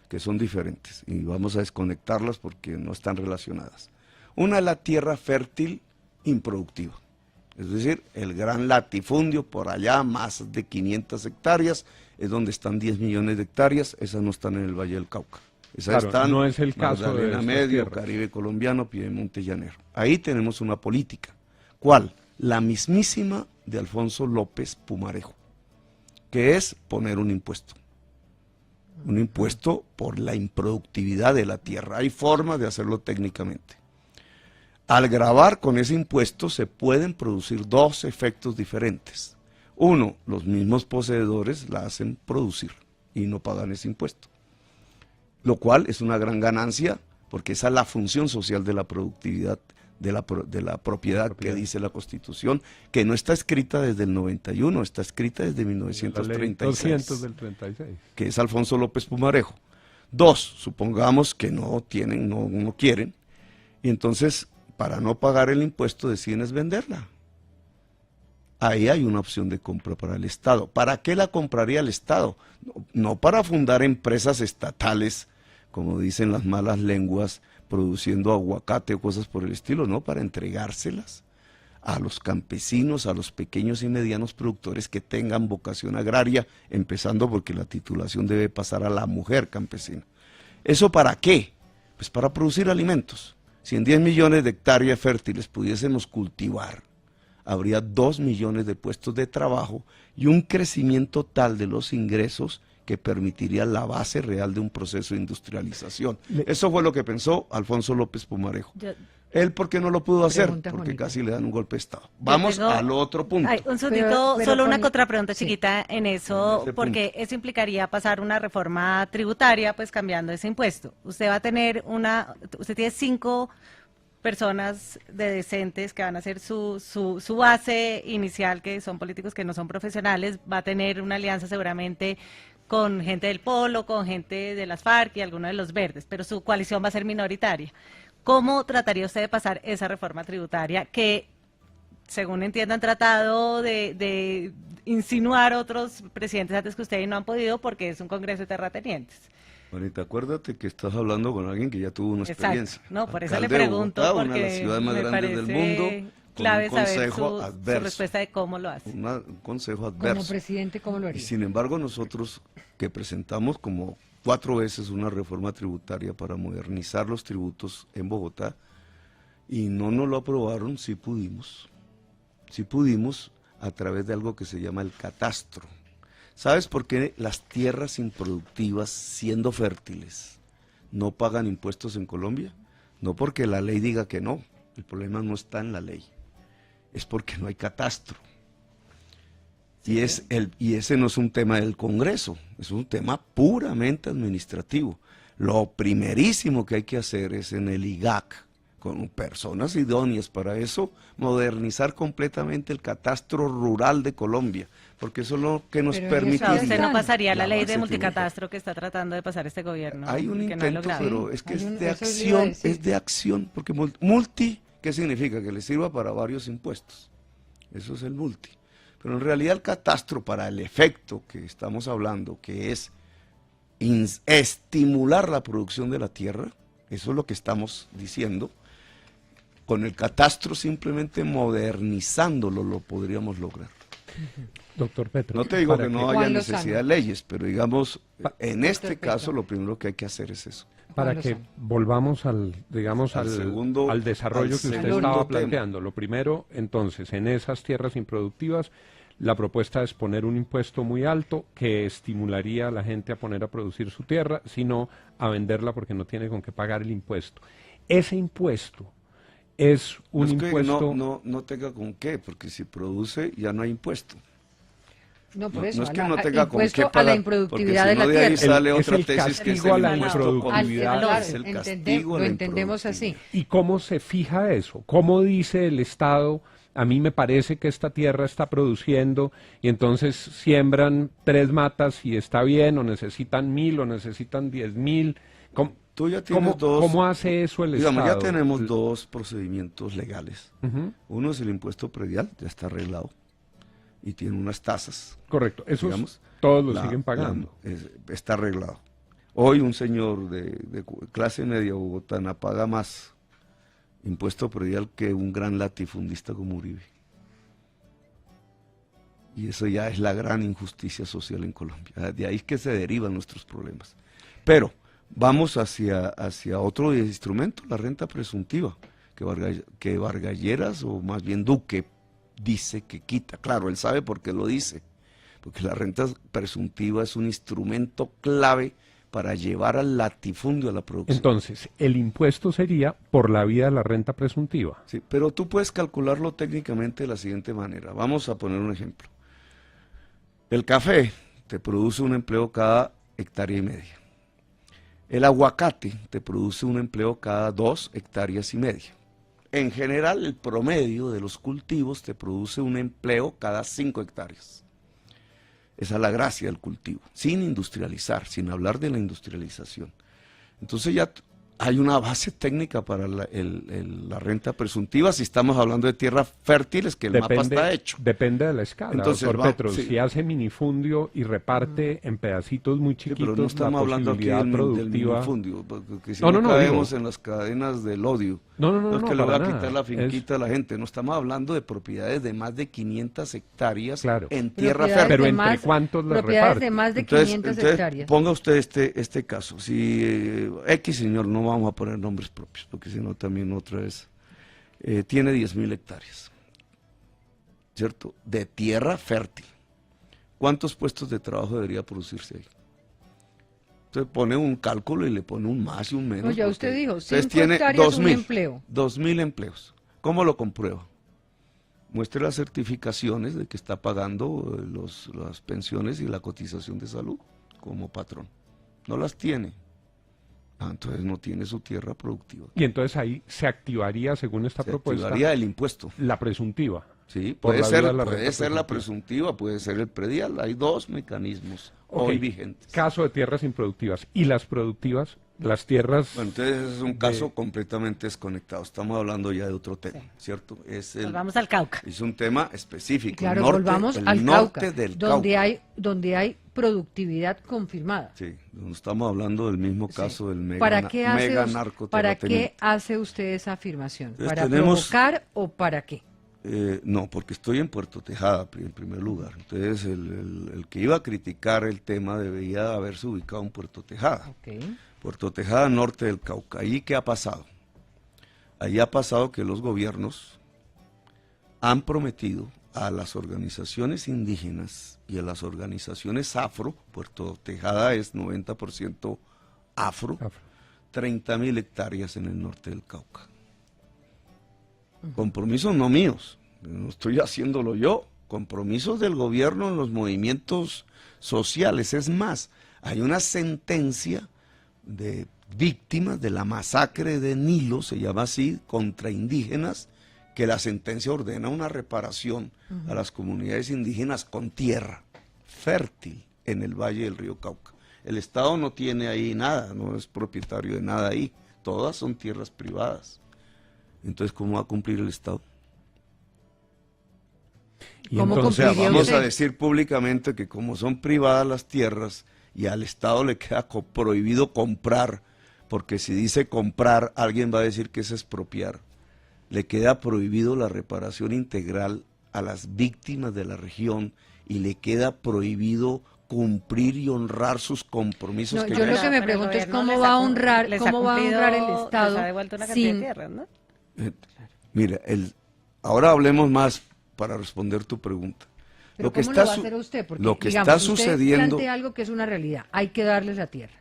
que son diferentes y vamos a desconectarlas porque no están relacionadas. Una es la tierra fértil improductiva. Es decir, el gran latifundio por allá, más de 500 hectáreas, es donde están 10 millones de hectáreas, esas no están en el Valle del Cauca. Esas Claro, están no es el caso de Magdalena estas Medio, tierras. Caribe colombiano, Piedemonte llanero. Ahí tenemos una política. ¿Cuál? La mismísima de Alfonso López Pumarejo, que es poner un impuesto. Un impuesto por la improductividad de la tierra. Hay formas de hacerlo técnicamente. Al gravar con ese impuesto se pueden producir dos efectos diferentes. Uno, los mismos poseedores la hacen producir y no pagan ese impuesto, lo cual es una gran ganancia porque esa es la función social de la productividad, de la propiedad que dice la Constitución, que no está escrita desde el 91, está escrita desde 1936, 200 del 36. que es Alfonso López Pumarejo. Dos, supongamos que no tienen, no quieren, y entonces para no pagar el impuesto deciden es venderla. Ahí hay una opción de compra para el Estado. ¿Para qué la compraría el Estado? No para fundar empresas estatales, como dicen las malas lenguas, produciendo aguacate o cosas por el estilo, no, para entregárselas a los campesinos, a los pequeños y medianos productores que tengan vocación agraria, empezando porque la titulación debe pasar a la mujer campesina. ¿Eso para qué? Pues para producir alimentos. Si en 10 millones de hectáreas fértiles pudiésemos cultivar, habría 2 millones de puestos de trabajo y un crecimiento tal de los ingresos que permitiría la base real de un proceso de industrialización. Eso fue lo que pensó Alfonso López Pumarejo. Él, ¿por qué no lo pudo hacer? Porque Juanita. Casi le dan un golpe de Estado. Vamos al otro punto. Ay, un segundito, Pero solo una con- contrapregunta sí. chiquita en En eso, ese porque eso implicaría pasar una reforma tributaria, pues cambiando ese impuesto. Usted va a tener usted tiene 5 personas de decentes que van a ser su base inicial, que son políticos que no son profesionales, va a tener una alianza seguramente con gente del Polo, con gente de las FARC y algunos de los verdes, pero su coalición va a ser minoritaria. ¿Cómo trataría usted de pasar esa reforma tributaria que, según entiendo, han tratado de insinuar otros presidentes antes que usted y no han podido porque es un congreso de terratenientes? Juanita, acuérdate que estás hablando con alguien que ya tuvo una Exacto. experiencia. No, por eso le Alcalde de pregunto, Bogotá, una de las porque ciudades más me grandes del parece mundo, con clave un saber consejo su adverso. respuesta de cómo lo hace. Un consejo Como adverso. presidente, ¿cómo lo Y haría? sin embargo, nosotros que presentamos como 4 veces una reforma tributaria para modernizar los tributos en Bogotá, y no nos lo aprobaron, sí pudimos a través de algo que se llama el catastro. ¿Sabes por qué las tierras improductivas, siendo fértiles, no pagan impuestos en Colombia? No porque la ley diga que no, el problema no está en la ley, es porque no hay catastro. Y ese no es un tema del Congreso, es un tema puramente administrativo. Lo primerísimo que hay que hacer es en el IGAC, con personas idóneas para eso, modernizar completamente el catastro rural de Colombia, porque eso es lo que nos Pero en O sea, permitiría. usted no pasaría la La ley base de multicatastro que está tratando de pasar este gobierno. Hay un y que no ha intento, logrado. pero es que Hay es un- de eso le iba a acción, decir. es de acción, porque multi, ¿qué significa? Que le sirva para varios impuestos. Eso es el multi. Pero en realidad el catastro, para el efecto que estamos hablando, que es estimular la producción de la tierra, eso es lo que estamos diciendo, con el catastro simplemente modernizándolo lo podríamos lograr. Doctor Petro. No te digo para que no Juan haya Lozano. necesidad de leyes, pero digamos, en este Petro. caso lo primero que hay que hacer es eso. Para Juan que Lozano. volvamos al desarrollo que usted segundo estaba tema. planteando. Lo primero, entonces, en esas tierras improductivas, la propuesta es poner un impuesto muy alto que estimularía a la gente a poner a producir su tierra, sino a venderla porque no tiene con qué pagar el impuesto. Ese impuesto es un No es que impuesto... no tenga con qué, porque si produce ya no hay impuesto. No, por No, eso, no es que a la- no a- tenga con impuesto qué a la pagar, improductividad porque de si la no de ahí tierra. sale Es otra el tesis que es castigo el a la impuesto improductividad. conductual, Claro, es el entendemos- castigo a lo la entendemos así. improductividad. ¿Y cómo se fija eso? ¿Cómo dice el Estado, a mí me parece que esta tierra está produciendo y entonces siembran 3 matas y está bien, o necesitan 1000 o necesitan 10.000? ¿Cómo, Tú ya tienes cómo hace eso el digamos, Estado? ya tenemos 2 procedimientos legales. Ujú, Uno es el impuesto predial, ya está arreglado, y tiene unas tasas. correcto, esos Digamos, todos lo La- siguen pagando. está arreglado. Hoy un señor de clase media bogotana paga más impuesto predial que un gran latifundista como Uribe. Y eso ya es la gran injusticia social en Colombia. De ahí es que se derivan nuestros problemas. Pero vamos hacia otro instrumento, la renta presuntiva, que Vargas Lleras, o más bien Duque, dice que quita. Claro, él sabe por qué lo dice, porque la renta presuntiva es un instrumento clave para llevar al latifundio a la producción. Entonces, el impuesto sería por la vía de la renta presuntiva. Sí, pero tú puedes calcularlo técnicamente de la siguiente manera. Vamos a poner un ejemplo. El café te produce un empleo cada hectárea y media. El aguacate te produce un empleo cada 2 hectáreas y media. En general, el promedio de los cultivos te produce un empleo cada 5 hectáreas. Esa es la gracia del cultivo, sin industrializar, sin hablar de la industrialización. Entonces ya hay una base técnica para la renta presuntiva si estamos hablando de tierras fértiles, que el mapa está hecho. Depende de la escala, Entonces, doctor Petro. sí. Si hace minifundio y reparte en pedacitos muy Sí, chiquitos, pero no estamos la hablando aquí posibilidad del productiva... minifundio, porque si No, no, no, caemos digo. en las cadenas del odio. No, Es que le voy a para quitar nada. la finquita a la gente. No estamos hablando de propiedades de más de 500 hectáreas Claro. en tierra Propiedades fértil. Pero de entre más- cuántos las propiedades reparte. de más de Entonces, 500 hectáreas. ponga usted este caso. Si X señor, no vamos a poner nombres propios, porque si no también otra vez, tiene 10.000 hectáreas, ¿cierto? De tierra fértil. ¿Cuántos puestos de trabajo debería producirse ahí? Usted pone un cálculo y le pone un más y un menos. No, ya usted porque dijo, usted 5 tiene hectáreas, un 2.000, empleo. 2.000 empleos. ¿Cómo lo comprueba? Muestre las certificaciones de que está pagando las pensiones y la cotización de salud como patrón. No las tiene. Entonces no tiene su tierra productiva. Y entonces ahí se activaría, según esta Se propuesta, activaría el impuesto. la presuntiva. Sí, por puede la ser, vía de la puede renta ser la presuntiva. presuntiva, puede ser el predial. Hay 2 mecanismos Ok, hoy vigentes. Caso de tierras improductivas. ¿Y las productivas? Las tierras... Bueno, entonces es un caso completamente desconectado. Estamos hablando ya de otro tema, ¿cierto? Vamos al Cauca. Es un tema específico. Claro, el norte, volvamos el al norte Cauca, del donde Cauca. hay productividad confirmada. Sí, no estamos hablando del mismo caso del mega, ¿Para qué hace, mega us- narcoterrateniente. hace usted esa afirmación? Entonces ¿Para tenemos- provocar o para qué? No, porque estoy en Puerto Tejada en primer lugar. Entonces el que iba a criticar el tema debería haberse ubicado en Puerto Tejada. Ok. Puerto Tejada, norte del Cauca. ¿Ahí qué ha pasado? Ahí ha pasado que los gobiernos han prometido a las organizaciones indígenas y a las organizaciones afro, Puerto Tejada es 90% afro, 30.000 hectáreas en el norte del Cauca. Compromisos no míos, no estoy haciéndolo yo, compromisos del gobierno en los movimientos sociales. Es más, hay una sentencia de víctimas de la masacre de Nilo, se llama así, contra indígenas, que la sentencia ordena una reparación a las comunidades indígenas con tierra fértil en el valle del río Cauca. El Estado no tiene ahí nada, no es propietario de nada ahí, todas son tierras privadas. Entonces, ¿cómo va a cumplir el Estado? Y ¿Cómo entonces, cumpliría Vamos usted? a decir públicamente que como son privadas las tierras y al Estado le queda prohibido comprar, porque si dice comprar, alguien va a decir que es expropiar. Le queda prohibido la reparación integral a las víctimas de la región y le queda prohibido cumplir y honrar sus compromisos. No, que yo ya lo que me Pero el pregunto es gobierno cómo les va a ha honrar, les ha cómo va a cumplido, honrar el les ha Estado devuelto una cantidad de sin tierras, ¿no? Mira, ahora hablemos más para responder tu pregunta. Pero Lo que ¿cómo está lo va a su- hacer usted? Porque, lo que digamos, está usted sucediendo, plantea algo que es una realidad. Hay que darles la tierra,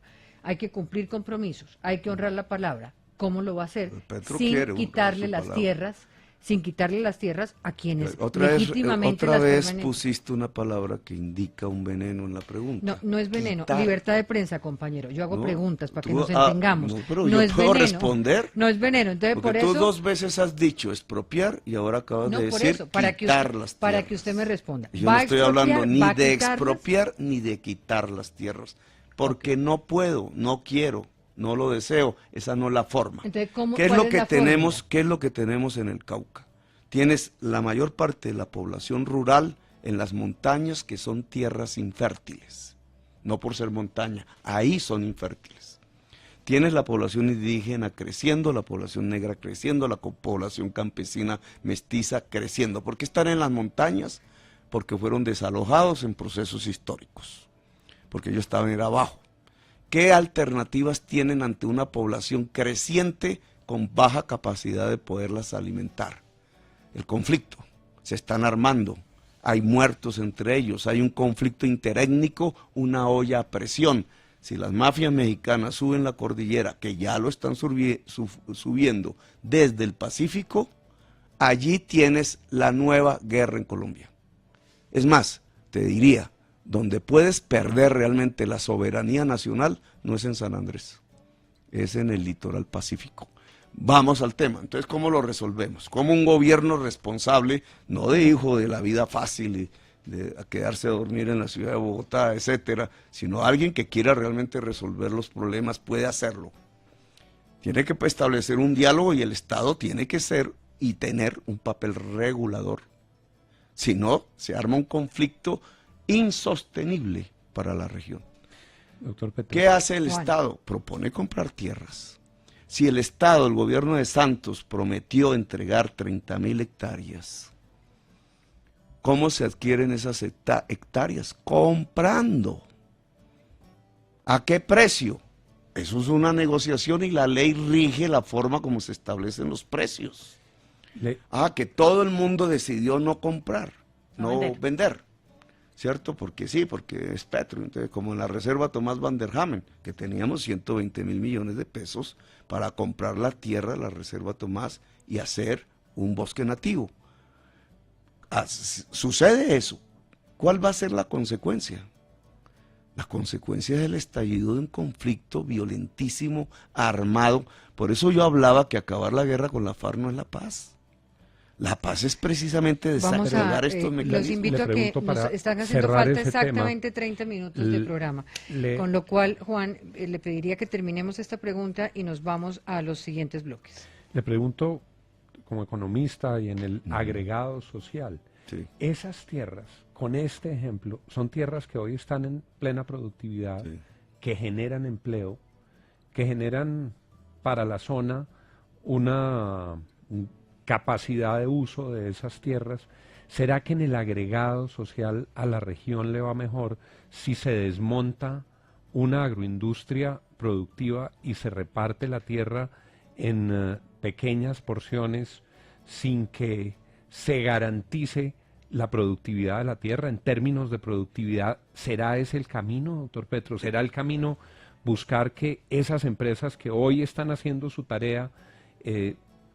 hay que cumplir compromisos, hay que honrar la palabra. ¿Cómo lo va a hacer? Petro Sin quiere honrar quitarle su las palabra. tierras, sin quitarle las tierras a quienes otra legítimamente vez las permanecen. pusiste una palabra que indica un veneno en la pregunta. No, no es veneno. Quitar. Libertad de prensa, compañero. Yo hago No, preguntas para que tú- nos entendamos. no, pero yo es puedo veneno. responder. No es veneno. Entonces, Porque por tú eso... 2 veces has dicho expropiar y ahora acabas No, de por decir eso, para que quitar usted, las tierras. para que usted me responda. Yo ¿Va no a estoy expropiar? hablando ni ¿Va a de quitarlas? expropiar ni de quitar las tierras, porque no puedo, no quiero, no lo deseo, esa no es la forma. Entonces, ¿cómo- ¿Qué es cuál lo es que la tenemos? fórmula? ¿Qué es lo que tenemos en el Cauca? Tienes la mayor parte de la población rural en las montañas, que son tierras infértiles, no por ser montaña, ahí son infértiles. Tienes la población indígena creciendo, la población negra creciendo, la población campesina mestiza creciendo. ¿Por qué están en las montañas? Porque fueron desalojados en procesos históricos, porque ellos estaban era abajo. ¿Qué alternativas tienen ante una población creciente con baja capacidad de poderlas alimentar? El conflicto, se están armando, hay muertos entre ellos, hay un conflicto interétnico, una olla a presión. Si las mafias mexicanas suben la cordillera, que ya lo están subiendo desde el Pacífico, allí tienes la nueva guerra en Colombia. Es más, te diría, donde puedes perder realmente la soberanía nacional no es en San Andrés, es en el litoral pacífico. Vamos al tema. Entonces, ¿cómo lo resolvemos? ¿Cómo un gobierno responsable, no de hijo de la vida fácil y de quedarse a dormir en la ciudad de Bogotá, etcétera, sino alguien que quiera realmente resolver los problemas, puede hacerlo? Tiene que establecer un diálogo y el Estado tiene que ser y tener un papel regulador. Si no, se arma un conflicto insostenible para la región. Doctor Petro. ¿Qué hace el Estado? Propone comprar tierras. Si el Estado, el gobierno de Santos, prometió entregar 30.000 hectáreas, ¿cómo se adquieren esas hectáreas? Comprando. ¿A qué precio? Eso es una negociación y la ley rige la forma como se establecen los precios. Que todo el mundo decidió no comprar, no vender. ¿Cierto? Porque sí, porque es Petro. Entonces, como en la reserva Tomás Van der Hamen, que teníamos 120.000 millones de pesos para comprar la tierra de la reserva Tomás y hacer un bosque nativo. Sucede eso. ¿Cuál va a ser la consecuencia? La consecuencia es el estallido de un conflicto violentísimo, armado. Por eso yo hablaba que acabar la guerra con la FARC no es la paz. La paz es precisamente desactivar estos mecanismos. Los invito a que nos están haciendo falta exactamente 30 minutos de programa. Con lo cual, Juan, le pediría que terminemos esta pregunta y nos vamos a los siguientes bloques. Le pregunto, como economista y en el agregado social, sí, esas tierras, con este ejemplo, son tierras que hoy están en plena productividad, sí, que generan empleo, que generan para la zona una capacidad de uso de esas tierras. ¿Será que en el agregado social a la región le va mejor si se desmonta una agroindustria productiva y se reparte la tierra en pequeñas porciones sin que se garantice la productividad de la tierra en términos de productividad? ¿Será ese el camino, doctor Petro? ¿Será el camino buscar que esas empresas que hoy están haciendo su tarea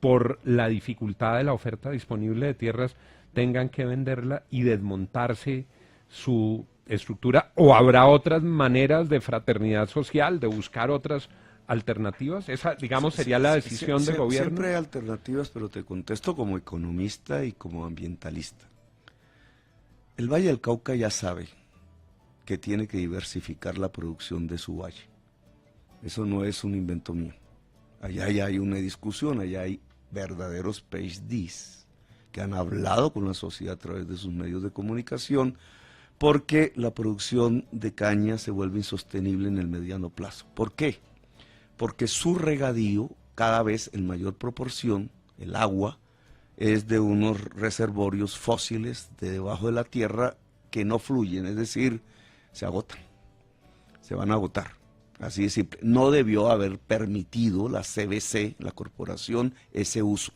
por la dificultad de la oferta disponible de tierras tengan que venderla y desmontarse su estructura? ¿O habrá otras maneras de fraternidad social, de buscar otras alternativas? Esa, digamos, sería la decisión del gobierno. Siempre hay alternativas, pero te contesto como economista y como ambientalista. El Valle del Cauca ya sabe que tiene que diversificar la producción de su valle. Eso no es un invento mío. Allá ya hay una discusión, allá hay verdaderos PhDs que han hablado con la sociedad a través de sus medios de comunicación, porque la producción de caña se vuelve insostenible en el mediano plazo. ¿Por qué? Porque su regadío, cada vez en mayor proporción, el agua, es de unos reservorios fósiles de debajo de la tierra que no fluyen, es decir, se agotan, se van a agotar. Así de simple. No debió haber permitido la CBC, la corporación, ese uso.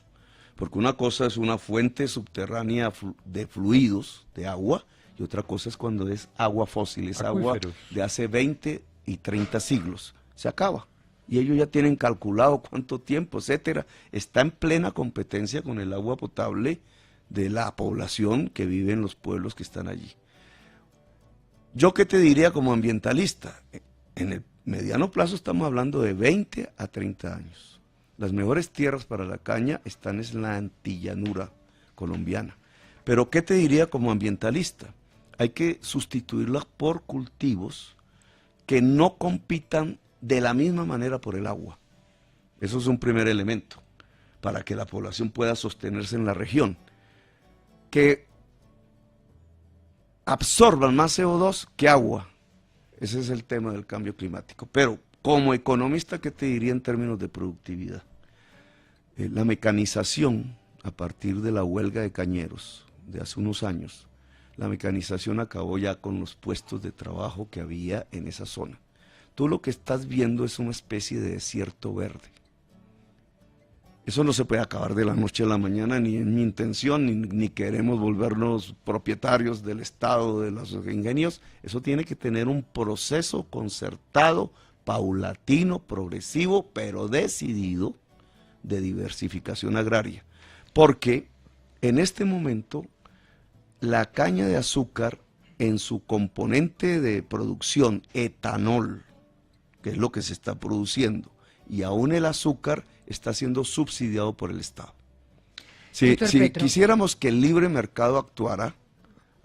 Porque una cosa es una fuente subterránea de fluidos, de agua, y otra cosa es cuando es agua fósil, es agua de hace 20 y 30 siglos. Se acaba. Y ellos ya tienen calculado cuánto tiempo, etcétera. Está en plena competencia con el agua potable de la población que vive en los pueblos que están allí. ¿Yo qué te diría como ambientalista? En el mediano plazo estamos hablando de 20 a 30 años. Las mejores tierras para la caña están en la antillanura colombiana. Pero ¿qué te diría como ambientalista? Hay que sustituirlas por cultivos que no compitan de la misma manera por el agua. Eso es un primer elemento para que la población pueda sostenerse en la región. Que absorban más CO2 que agua. Ese es el tema del cambio climático. Pero como economista, ¿qué te diría en términos de productividad? La mecanización, a partir de la huelga de cañeros de hace unos años, la mecanización acabó ya con los puestos de trabajo que había en esa zona. Tú lo que estás viendo es una especie de desierto verde. Eso no se puede acabar de la noche a la mañana, ni en mi intención, ni queremos volvernos propietarios del Estado, de los ingenios. Eso tiene que tener un proceso concertado, paulatino, progresivo, pero decidido, de diversificación agraria. Porque en este momento la caña de azúcar en su componente de producción, etanol, que es lo que se está produciendo, y aún el azúcar está siendo subsidiado por el Estado. Si quisiéramos que el libre mercado actuara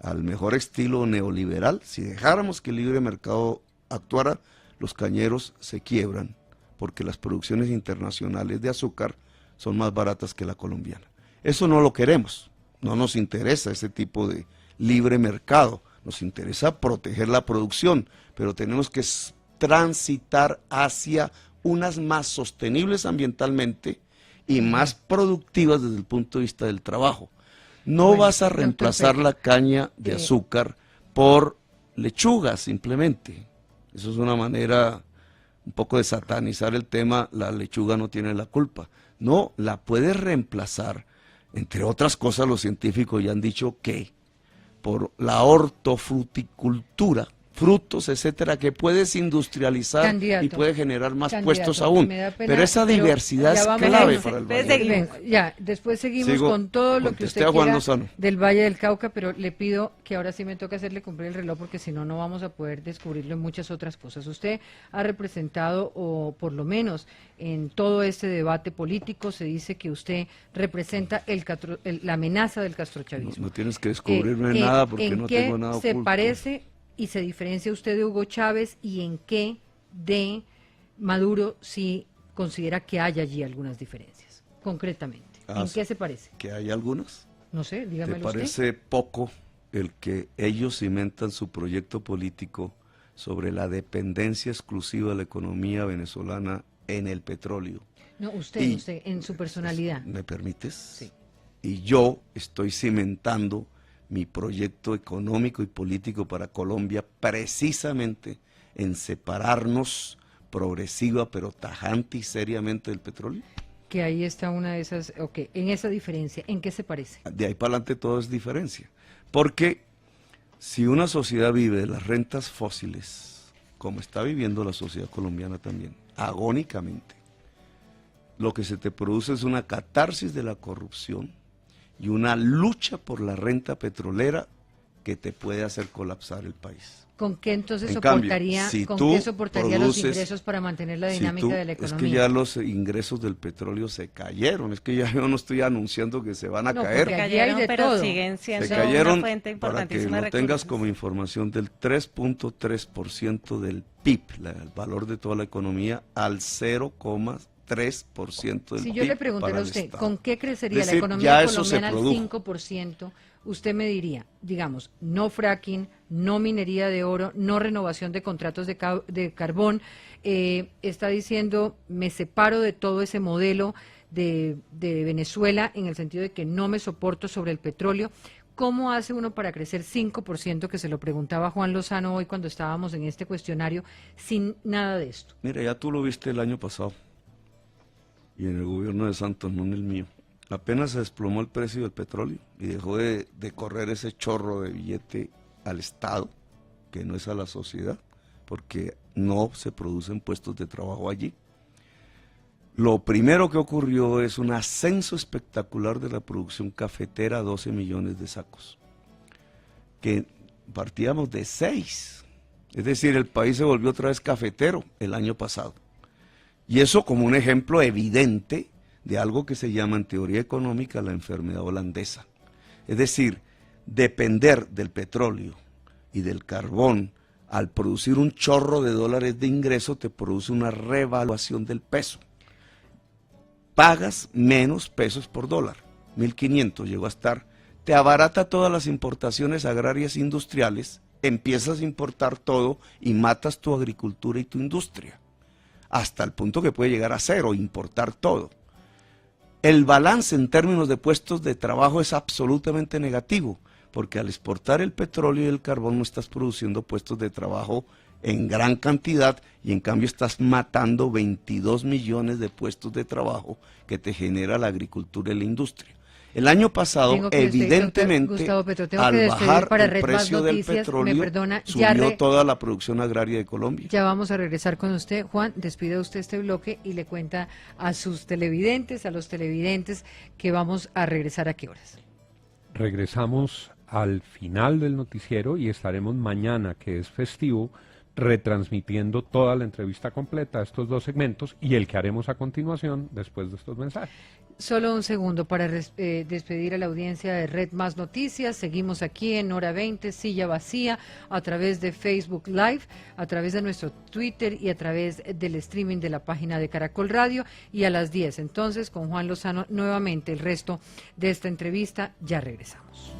al mejor estilo neoliberal, si dejáramos que el libre mercado actuara, los cañeros se quiebran, porque las producciones internacionales de azúcar son más baratas que la colombiana. Eso no lo queremos, no nos interesa ese tipo de libre mercado, nos interesa proteger la producción, pero tenemos que transitar hacia unas más sostenibles ambientalmente y más productivas desde el punto de vista del trabajo. No vas a reemplazar la caña de azúcar por lechuga simplemente. Eso es una manera un poco de satanizar el tema, la lechuga no tiene la culpa. No, la puedes reemplazar, entre otras cosas los científicos ya han dicho que por la hortofruticultura, frutos, etcétera, que puedes industrializar y puede generar más puestos aún. Pero esa diversidad es clave para el Valle. Ya, después seguimos con todo lo que usted quiera del Valle del Cauca, pero le pido que ahora sí me toca hacerle cumplir el reloj, porque si no, no vamos a poder descubrirlo en muchas otras cosas. Usted ha representado, o por lo menos en todo este debate político, se dice que usted representa la amenaza del castrochavismo. No tienes que descubrirme nada, porque no tengo nada oculto. ¿En qué se parece y se diferencia usted de Hugo Chávez, y en qué de Maduro si considera que hay allí algunas diferencias, concretamente? ¿En qué se parece? ¿Que hay algunas? No sé, dígamelo usted. ¿Te parece poco el que ellos cimentan su proyecto político sobre la dependencia exclusiva de la economía venezolana en el petróleo? No, usted, en su personalidad. ¿Me permites? Sí. Y yo estoy cimentando mi proyecto económico y político para Colombia precisamente en separarnos progresiva pero tajante y seriamente del petróleo. Que ahí está una de esas, en esa diferencia, ¿en qué se parece? De ahí para adelante todo es diferencia, porque si una sociedad vive de las rentas fósiles, como está viviendo la sociedad colombiana también, agónicamente, lo que se te produce es una catarsis de la corrupción y una lucha por la renta petrolera que te puede hacer colapsar el país. ¿Con qué entonces soportaría, qué soportaría los ingresos para mantener la dinámica de la economía? Es que ya los ingresos del petróleo se cayeron, es que ya yo no estoy anunciando que se van a caer. Se cayeron, pero todo. Siguen siendo se cayeron, una fuente importantísima para que lo tengas como información, del 3.3% del PIB, el valor de toda la economía, al 0,3% del PIB. Si yo le preguntara a usted, ¿con qué crecería la economía colombiana al 5%? Usted me diría, digamos, no fracking, no minería de oro, no renovación de contratos de carbón. Está diciendo, me separo de todo ese modelo de Venezuela, en el sentido de que no me soporto sobre el petróleo. ¿Cómo hace uno para crecer 5%, que se lo preguntaba Juan Lozano hoy cuando estábamos en este cuestionario, sin nada de esto? Mira, ya tú lo viste el año pasado, y en el gobierno de Santos, no en el mío. Apenas se desplomó el precio del petróleo y dejó de correr ese chorro de billete al Estado, que no es a la sociedad, porque no se producen puestos de trabajo allí. Lo primero que ocurrió es un ascenso espectacular de la producción cafetera a 12 millones de sacos, que partíamos de 6. Es decir, el país se volvió otra vez cafetero el año pasado. Y eso como un ejemplo evidente de algo que se llama en teoría económica la enfermedad holandesa. Es decir, depender del petróleo y del carbón al producir un chorro de dólares de ingreso te produce una revaluación del peso. Pagas menos pesos por dólar, 1.500 llegó a estar, te abarata todas las importaciones agrarias e industriales, empiezas a importar todo y matas tu agricultura y tu industria, hasta el punto que puede llegar a cero, importar todo. El balance en términos de puestos de trabajo es absolutamente negativo, porque al exportar el petróleo y el carbón no estás produciendo puestos de trabajo en gran cantidad y en cambio estás matando 22 millones de puestos de trabajo que te genera la agricultura y la industria. El año pasado, evidentemente, Gustavo Petro, al bajar para el Red precio Más del Noticias, petróleo, me perdona, subió toda la producción agraria de Colombia. Ya vamos a regresar con usted. Juan, despide usted este bloque y le cuenta a sus televidentes, a los televidentes, que vamos a regresar a qué horas. Regresamos al final del noticiero y estaremos mañana, que es festivo, retransmitiendo toda la entrevista completa, estos dos segmentos y el que haremos a continuación después de estos mensajes. Solo un segundo para despedir a la audiencia de Red Más Noticias. Seguimos aquí en Hora 20, Silla Vacía, a través de Facebook Live, a través de nuestro Twitter y a través del streaming de la página de Caracol Radio. Y a las 10, entonces, con Juan Lozano, nuevamente el resto de esta entrevista. Ya regresamos.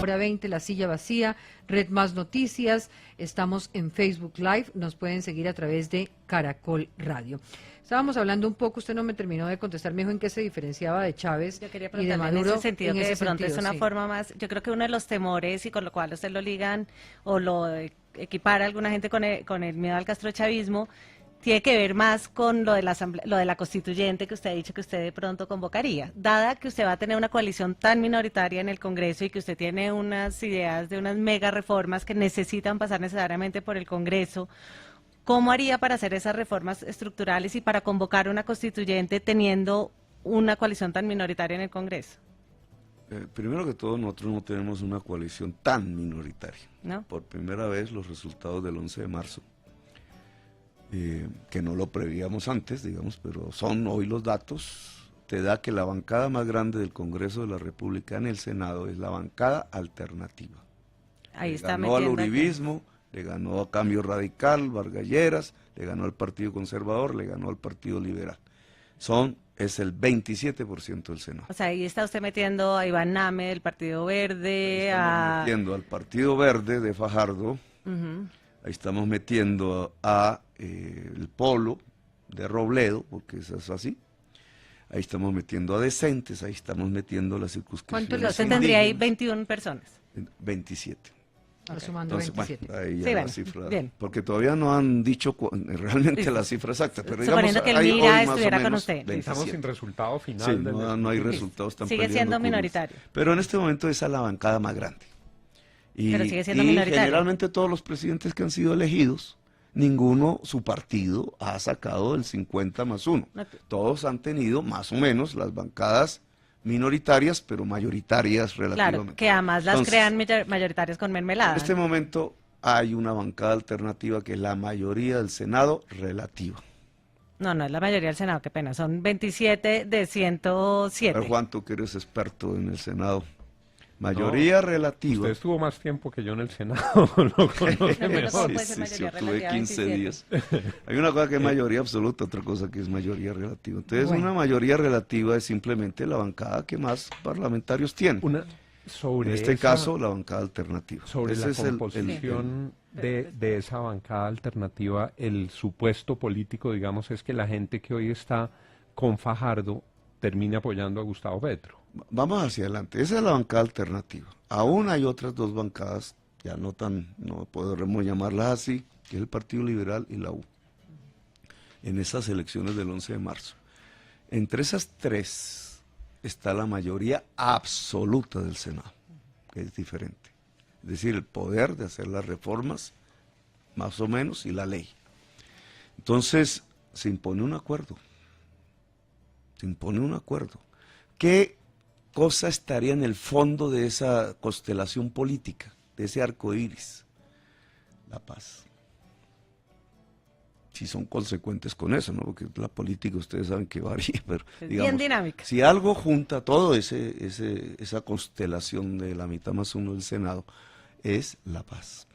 Hora 20, La Silla Vacía, Red Más Noticias, estamos en Facebook Live, nos pueden seguir a través de Caracol Radio. Estábamos hablando un poco, usted no me terminó de contestar, me dijo en qué se diferenciaba de Chávez y de Maduro. En ese sentido, que de pronto es una forma más, yo creo que uno de los temores y con lo cual usted lo ligan o lo equipara a alguna gente con el miedo al castrochavismo, tiene que ver más con lo de la constituyente que usted ha dicho que usted de pronto convocaría. Dada que usted va a tener una coalición tan minoritaria en el Congreso y que usted tiene unas ideas de unas mega reformas que necesitan pasar necesariamente por el Congreso, ¿cómo haría para hacer esas reformas estructurales y para convocar una constituyente teniendo una coalición tan minoritaria en el Congreso? Primero que todo, nosotros no tenemos una coalición tan minoritaria. ¿No? Por primera vez, los resultados del 11 de marzo, que no lo prevíamos antes, digamos, pero son hoy los datos, te da que la bancada más grande del Congreso de la República en el Senado es la bancada alternativa. Ahí está ganó al metiendo uribismo, le ganó a Cambio Radical, Vargas Lleras, le ganó al Partido Conservador, le ganó al Partido Liberal. Es el 27% del Senado. O sea, ahí está usted metiendo a Iván Name del Partido Verde, Estamos metiendo al Partido Verde de Fajardo, ahí estamos metiendo a el Polo de Robledo, porque eso es así. Ahí estamos metiendo a Decentes, ahí estamos metiendo las circunscripciones. ¿Cuántos los tendría ahí? 21 personas. 27. Sumando Entonces, 27. bueno, ahí ya Sí, la bueno, cifra, bien. porque todavía no han dicho realmente la cifra exacta, pero digamos, Suponiendo que el hay Mira hoy más o estuviera con menos usted. 27. Estamos sin resultado final. Sí, del no hay resultados tan Sigue siendo minoritario. Pero en este momento esa es la bancada más grande. Pero sigue siendo y minoritario. generalmente todos los presidentes que han sido elegidos, ninguno, su partido, ha sacado el 50 más 1. No. Todos han tenido más o menos las bancadas minoritarias, pero mayoritarias relativamente. Claro, que además las Entonces, crean mayoritarias con mermelada. en este momento hay una bancada alternativa que es la mayoría del Senado relativa. No, no es la mayoría del Senado, qué pena, son 27 de 107. A ver, Juan, tú que eres experto en el Senado. Mayoría relativa. Usted estuvo más tiempo que yo en el Senado, lo conoce Pero mejor. ¿cómo puede ser Sí, mayoría yo tuve relativa 15 27? días. Hay una cosa que es mayoría absoluta, otra cosa que es mayoría relativa. Entonces, Bueno. una mayoría relativa es simplemente la bancada que más parlamentarios tiene. Sobre En este esa- caso, la bancada alternativa. Sobre Ese la es el- composición de esa bancada alternativa, el supuesto político, digamos, es que la gente que hoy está con Fajardo termine apoyando a Gustavo Petro. Vamos hacia adelante. Esa es la bancada alternativa. Aún hay otras dos bancadas, ya no podremos llamarlas así, que es el Partido Liberal y la U, en esas elecciones del 11 de marzo. Entre esas tres está la mayoría absoluta del Senado, que es diferente. Es decir, el poder de hacer las reformas, más o menos, y la ley. Entonces, se impone un acuerdo. Se impone un acuerdo. ¿Qué cosa estaría en el fondo de esa constelación política, de ese arco iris? La paz. Si son consecuentes con eso, ¿no? Porque la política ustedes saben que varía, pero Es digamos, bien dinámica. si algo junta todo esa constelación de la mitad más uno del Senado, es la paz.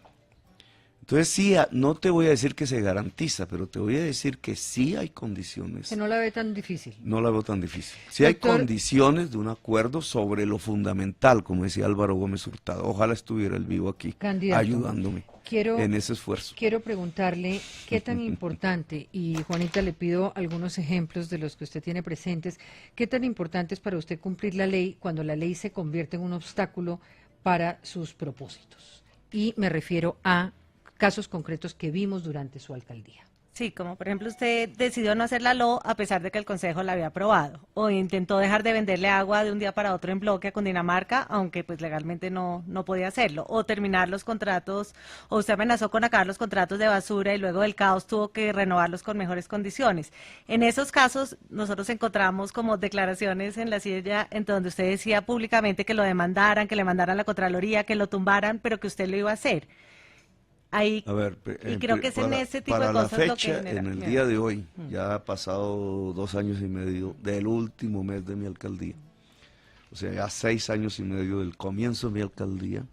Entonces sí, no te voy a decir que se garantiza, pero te voy a decir que sí hay condiciones. Que no la ve tan difícil. No la veo tan difícil. Sí hay Doctor, condiciones de un acuerdo sobre lo fundamental, como decía Álvaro Gómez Hurtado. Ojalá estuviera él vivo aquí, Candidato, ayudándome en ese esfuerzo. Quiero preguntarle qué tan importante, y Juanita le pido algunos ejemplos de los que usted tiene presentes, qué tan importante es para usted cumplir la ley cuando la ley se convierte en un obstáculo para sus propósitos. Y me refiero a casos concretos que vimos durante su alcaldía. Sí, como por ejemplo usted decidió no hacer la LO a pesar de que el Consejo la había aprobado, o intentó dejar de venderle agua de un día para otro en bloque a Cundinamarca, aunque pues legalmente no podía hacerlo, o terminar los contratos, o usted amenazó con acabar los contratos de basura y luego del caos tuvo que renovarlos con mejores condiciones. En esos casos nosotros encontramos como declaraciones en la silla en donde usted decía públicamente que lo demandaran, que le mandaran la Contraloría, que lo tumbaran, pero que usted lo iba a hacer. Ahí, A ver, y creo que es en ese tipo de para la cosas lo que fecha, genera en el miedo. día de hoy, ya ha pasado 2 años y medio del último mes de mi alcaldía, o sea, ya 6 años y medio del comienzo de mi alcaldía,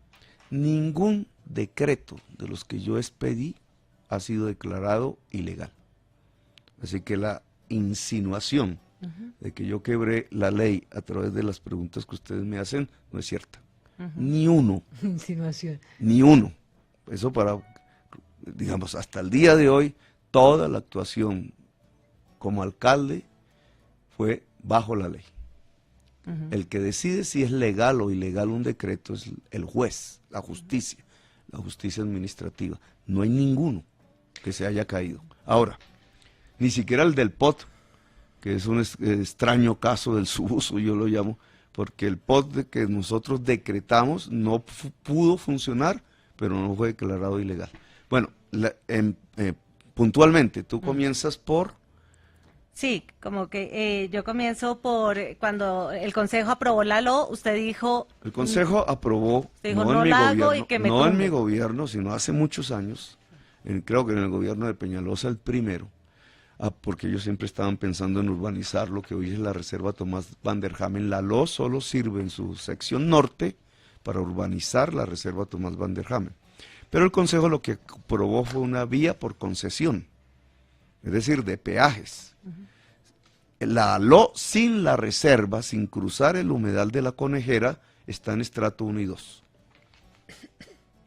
ningún decreto de los que yo expedí ha sido declarado ilegal. Así que la insinuación de que yo quebré la ley a través de las preguntas que ustedes me hacen no es cierta. Ni uno. Insinuación. Ni uno. Eso para, digamos, hasta el día de hoy, toda la actuación como alcalde fue bajo la ley. El que decide si es legal o ilegal un decreto es el juez, la justicia administrativa. No hay ninguno que se haya caído. Ahora, ni siquiera el del POT, que es un extraño caso del subuso, yo lo llamo, porque el POT que nosotros decretamos no pudo funcionar, pero no fue declarado ilegal. Bueno, puntualmente, tú comienzas por... Sí, como que yo comienzo por cuando el Consejo aprobó la LO, usted dijo... El Consejo aprobó, usted dijo, no en mi la hago gobierno, y que me no en tumbe. mi gobierno, sino hace muchos años, creo que en el gobierno de Peñalosa el primero, porque ellos siempre estaban pensando en urbanizar lo que hoy es la Reserva Tomás Van der Hamen. La LO solo sirve en su sección norte para urbanizar la Reserva Tomás Van der Hamen. Pero el Consejo lo que aprobó fue una vía por concesión, es decir, de peajes. La LO sin la reserva, sin cruzar el humedal de la Conejera, está en estrato 1 y 2.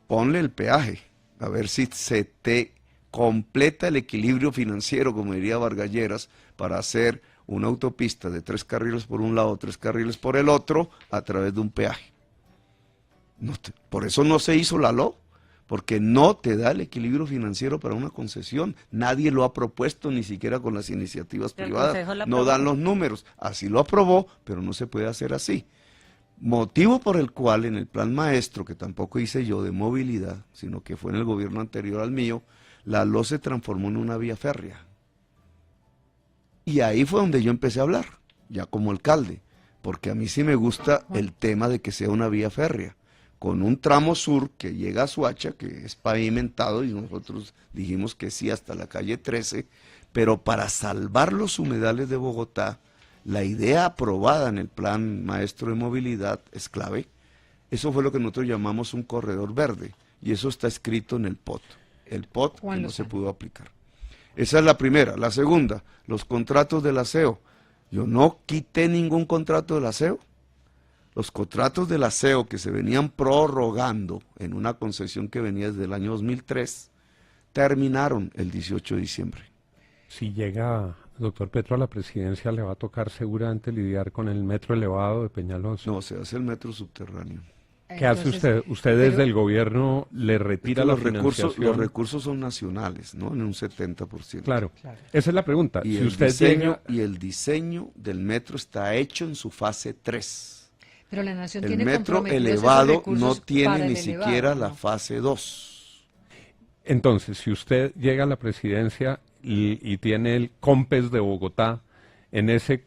Ponle el peaje, a ver si se te completa el equilibrio financiero, como diría Vargas Lleras, para hacer una autopista de 3 carriles por un lado, 3 carriles por el otro, a través de un peaje. Por eso no se hizo la LO, porque no te da el equilibrio financiero para una concesión. Nadie lo ha propuesto, ni siquiera con las iniciativas privadas. No dan los números. Así lo aprobó, pero no se puede hacer así. Motivo por el cual en el plan maestro, que tampoco hice yo de movilidad, sino que fue en el gobierno anterior al mío, la LO se transformó en una vía férrea. Y ahí fue donde yo empecé a hablar, ya como alcalde, porque a mí sí me gusta el tema de que sea una vía férrea, con un tramo sur que llega a Suacha, que es pavimentado, y nosotros dijimos que sí hasta la calle 13, pero para salvar los humedales de Bogotá, la idea aprobada en el plan maestro de movilidad es clave. Eso fue lo que nosotros llamamos un corredor verde, y eso está escrito en el POT. El POT que no se pudo aplicar. Esa es la primera. La segunda, los contratos del aseo. Yo no quité ningún contrato del aseo. Los contratos del aseo que se venían prorrogando en una concesión que venía desde el año 2003, terminaron el 18 de diciembre. Si llega, doctor Petro, a la presidencia, le va a tocar seguramente lidiar con el metro elevado de Peñalosa. No, se hace el metro subterráneo. ¿Qué hace usted? ¿Usted desde el gobierno le retira la financiación? Los recursos son nacionales, ¿no? En un 70%. Claro. Esa es la pregunta. Y, si usted el diseño del metro está hecho en su fase 3. Pero la nación el tiene metro comprometidos elevado esos recursos no tiene para ni el siquiera elevado, la ¿no? fase 2. Entonces, si usted llega a la presidencia y tiene el COMPES de Bogotá, en ese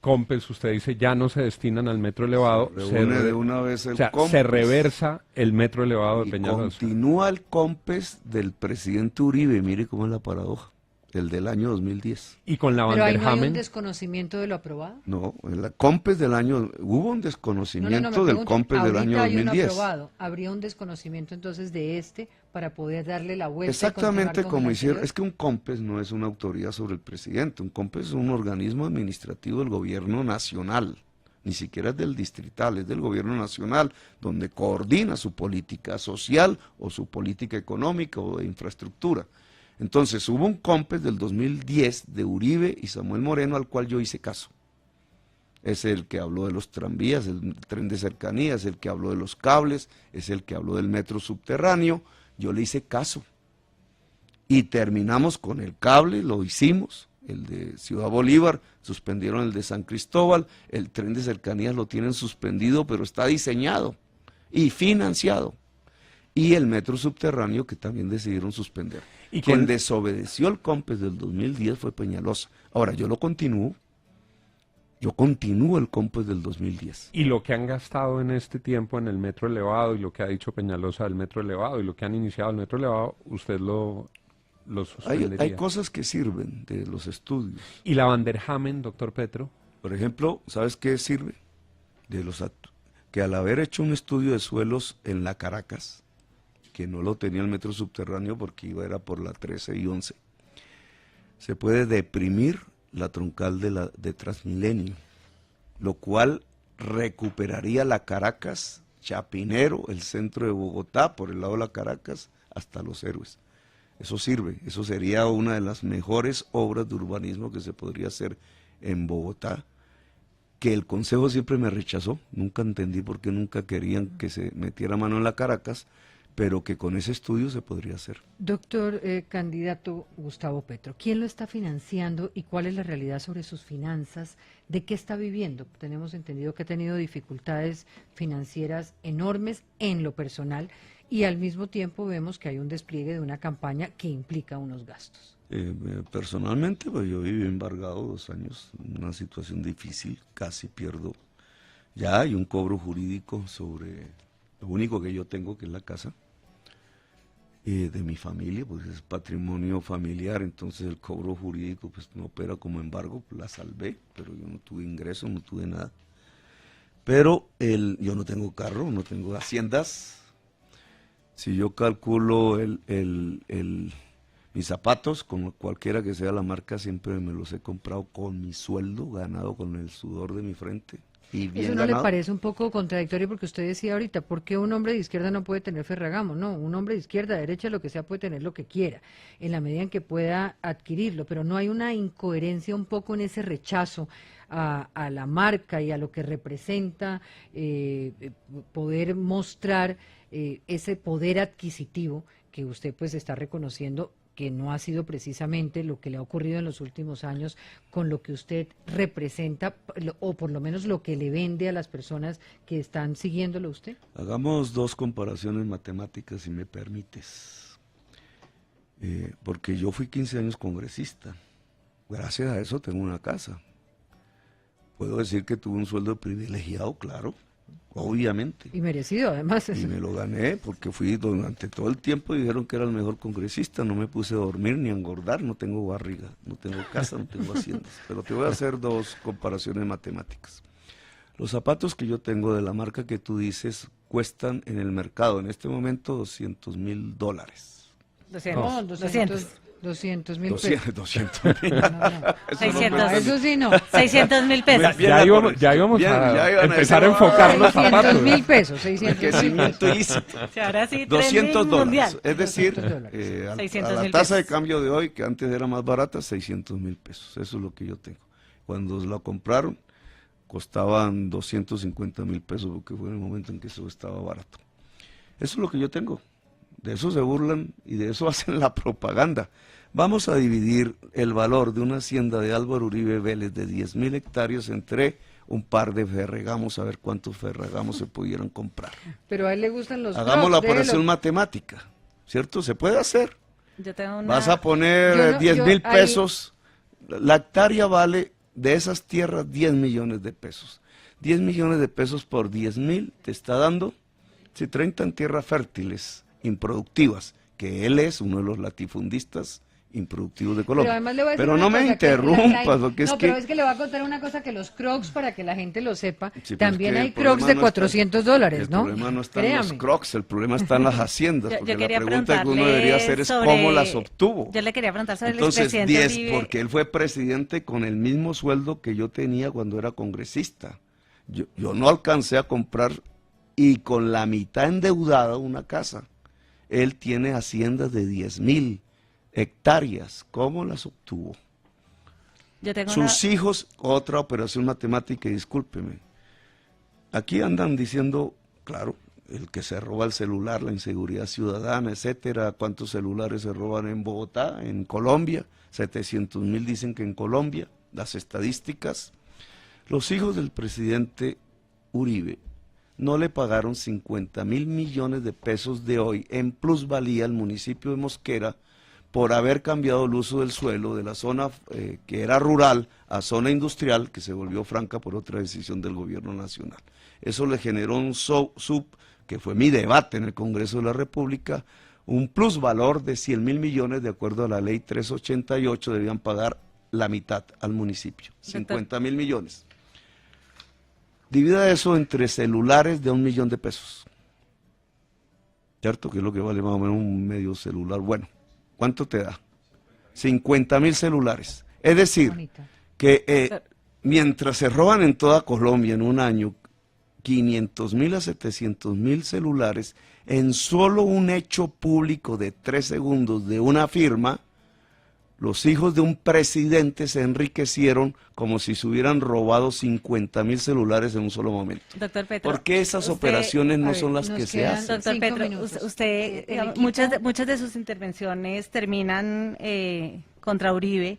COMPES usted dice ya no se destinan al metro elevado, De una vez el o sea, COMPES. se reversa el metro elevado de Y Peñalosa. continúa el COMPES del presidente Uribe, mire cómo es la paradoja. el del año 2010. Y con la Van Pero ahí der no hay un Hamen, desconocimiento de lo aprobado. No, en la COMPES del año, hubo un desconocimiento me del pregunto, COMPES del año ahorita hay uno 2010. aprobado, habría un desconocimiento entonces de este para poder darle la vuelta. y Exactamente continuar con como el hicieron, anterior. es que un COMPES no es una autoridad sobre el presidente, un COMPES es un organismo administrativo del gobierno nacional, ni siquiera es del distrital, es del gobierno nacional, donde coordina su política social o su política económica o de infraestructura. Entonces hubo un COMPES del 2010 de Uribe y Samuel Moreno al cual yo hice caso. Es el que habló de los tranvías, el tren de cercanías, el que habló de los cables, es el que habló del metro subterráneo. Yo le hice caso. Y terminamos con el cable, lo hicimos, el de Ciudad Bolívar, suspendieron el de San Cristóbal, el tren de cercanías lo tienen suspendido, pero está diseñado y financiado. Y el metro subterráneo que también decidieron suspender. Y Quien con- desobedeció el COMPES del 2010 fue Peñalosa. Ahora, yo lo continúo. Yo continúo el COMPES del 2010. y lo que han gastado en este tiempo en el metro elevado y lo que ha dicho Peñalosa del metro elevado y lo que han iniciado el metro elevado, usted lo suspendería. Hay cosas que sirven de los estudios. Y la Van der Hamen, doctor Petro, Por ejemplo, ¿sabes qué sirve? Que al haber hecho un estudio de suelos en la Caracas, que no lo tenía el metro subterráneo porque era por la 13 y 11, se puede deprimir la troncal de Transmilenio, lo cual recuperaría la Caracas, Chapinero, el centro de Bogotá, por el lado de la Caracas, hasta Los Héroes. Eso sirve, eso sería una de las mejores obras de urbanismo que se podría hacer en Bogotá, que el Consejo siempre me rechazó, nunca entendí por qué nunca querían que se metiera mano en la Caracas, pero que con ese estudio se podría hacer. Doctor candidato Gustavo Petro, ¿quién lo está financiando y cuál es la realidad sobre sus finanzas? ¿De qué está viviendo? Tenemos entendido que ha tenido dificultades financieras enormes en lo personal y al mismo tiempo vemos que hay un despliegue de una campaña que implica unos gastos. Personalmente, pues yo viví embargado 2 años, una situación difícil, casi pierdo. Ya hay un cobro jurídico sobre lo único que yo tengo, que es la casa de mi familia, pues es patrimonio familiar, entonces el cobro jurídico pues no opera como embargo, la salvé, pero yo no tuve ingreso, no tuve nada. Pero yo no tengo carro, no tengo haciendas. Si yo calculo mis zapatos, como cualquiera que sea la marca, siempre me los he comprado con mi sueldo, ganado con el sudor de mi frente. Y bien ¿Eso no ganado. le parece un poco contradictorio? Porque usted decía ahorita, ¿por qué un hombre de izquierda no puede tener Ferragamo? No, un hombre de izquierda, derecha, lo que sea, puede tener lo que quiera, en la medida en que pueda adquirirlo, pero no hay una incoherencia un poco en ese rechazo a la marca y a lo que representa poder mostrar ese poder adquisitivo que usted pues está reconociendo que no ha sido precisamente lo que le ha ocurrido en los últimos años con lo que usted representa, o por lo menos lo que le vende a las personas que están siguiéndolo usted? Hagamos 2 comparaciones matemáticas, si me permites. Porque yo fui 15 años congresista. Gracias a eso tengo una casa. Puedo decir que tuve un sueldo privilegiado, claro, obviamente. Y merecido, además. Y me lo gané porque fui durante todo el tiempo, dijeron que era el mejor congresista, no me puse a dormir ni a engordar, no tengo barriga, no tengo casa, no tengo haciendas. Pero te voy a hacer 2 comparaciones matemáticas. Los zapatos que yo tengo de la marca que tú dices cuestan en el mercado en este momento $200,000. 200.000 pesos. 200,000. No, no. 600. Eso sí no. 600.000 pesos. Bien, ya íbamos bien, a ya iban a empezar a decir, enfocar los 600 zapatos. mil pesos, 600 mil Enriquecimiento ilícito. Sí, ahora sí, $200. mundial. Es decir, $200. a 600,000 la tasa de pesos. cambio de hoy, que antes era más barata, 600,000 pesos. Eso es lo que yo tengo. Cuando la compraron, costaban 250,000 pesos, porque fue en el momento en que eso estaba barato. Eso es lo que yo tengo. De eso se burlan y de eso hacen la propaganda. Vamos a dividir el valor de una hacienda de Álvaro Uribe Vélez de 10,000 hectáreas entre un par de ferragamos, a ver cuántos ferragamos se pudieran comprar. Pero a él le gustan los Hagamos la crocs, déjelo. operación matemática, ¿cierto? Se puede hacer. Yo tengo una... Vas a poner Yo no- 10,000 yo ahí- pesos. La hectárea vale de esas tierras 10 millones de pesos. 10 millones de pesos por 10,000 te está dando, si 30 en tierras fértiles, improductivas, que él es uno de los latifundistas improductivos de Pero Colombia. además le voy a decir Pero una no me cosa, que interrumpas, porque es no, que... pero es que le voy a contar una cosa, que los Crocs, para que la gente lo sepa, Sí, pero también es que hay el problema Crocs de no $400, ¿no? El problema no está en los Créame. Crocs, el problema está en las haciendas, Yo porque la quería pregunta que uno preguntarle debería hacer es sobre- cómo las obtuvo. Yo le quería preguntar sobre Entonces, el expresidente 10, Uribe. porque él fue presidente con el mismo sueldo que yo tenía cuando era congresista. Yo no alcancé a comprar, y con la mitad endeudada, una casa. Él tiene haciendas de 10.000 hectáreas. ¿Cómo las obtuvo? Yo tengo Sus hijos, otra operación matemática, y discúlpeme. Aquí andan diciendo, claro, el que se roba el celular, la inseguridad ciudadana, etcétera. ¿Cuántos celulares se roban en Bogotá, en Colombia? 700.000 dicen que en Colombia, las estadísticas. Los hijos del presidente Uribe no le pagaron 50.000 millones de pesos de hoy en plusvalía al municipio de Mosquera por haber cambiado el uso del suelo de la zona que era rural a zona industrial, que se volvió franca por otra decisión del gobierno nacional. Eso le generó un que fue mi debate en el Congreso de la República, un plusvalor de 100.000 millones, de acuerdo a la ley 388, debían pagar la mitad al municipio, 50.000 millones. Divida eso entre celulares de 1 millón de pesos, ¿cierto? Que es lo que vale más o menos un medio celular. Bueno, ¿cuánto te da? 50.000 celulares. Es decir, Bonita. que mientras se roban en toda Colombia en un año 500.000 a 700.000 celulares, en solo un hecho público de 3 segundos de una firma, los hijos de un presidente se enriquecieron como si se hubieran robado 50.000 celulares en un solo momento. Doctor Petro, ¿Por qué esas usted- operaciones a no ver, son las nos que se quedan hacen? Doctor 5 Petro, minutos. usted, El equipo- muchas de sus intervenciones terminan contra Uribe,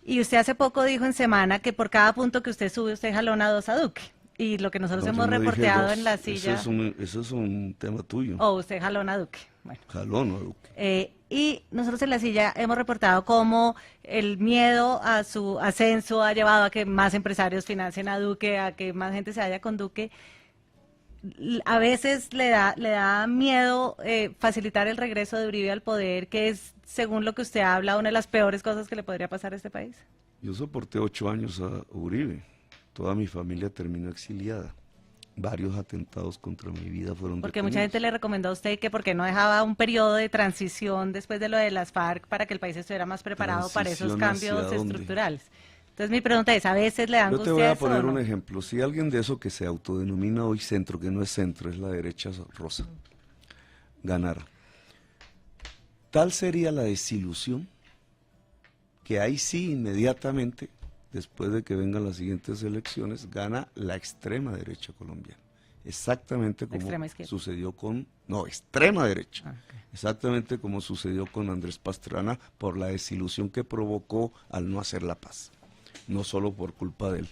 y usted hace poco dijo en Semana que por cada punto que usted sube, usted jalona 2 a Duque. Y lo que nosotros No, yo hemos no dije reporteado dos. en la silla... Eso es un tema tuyo. O usted jalona Duque. Bueno. Jalón, ¿no, Duque? Y nosotros en la silla hemos reportado cómo el miedo a su ascenso ha llevado a que más empresarios financien a Duque, a que más gente se vaya con Duque. A veces le da miedo facilitar el regreso de Uribe al poder, que es, según lo que usted habla, una de las peores cosas que le podría pasar a este país. Yo soporté 8 años a Uribe. Toda mi familia terminó exiliada. Varios atentados contra mi vida fueron Porque detenidos. mucha gente le recomendó a usted que porque no dejaba un periodo de transición después de lo de las FARC para que el país estuviera más preparado para esos ¿Transición cambios hacia dónde? estructurales. Entonces mi pregunta es, ¿a veces le dan Yo angustia te voy a eso o poner no? un ejemplo. Si alguien de eso que se autodenomina hoy centro, que no es centro, es la derecha rosa, ganara, tal sería la desilusión que ahí sí inmediatamente, después de que vengan las siguientes elecciones, gana la extrema derecha colombiana. Exactamente como Extrema izquierda. sucedió con... No, extrema derecha. Ah, ok. Exactamente como sucedió con Andrés Pastrana por la desilusión que provocó al no hacer la paz. No solo por culpa de él,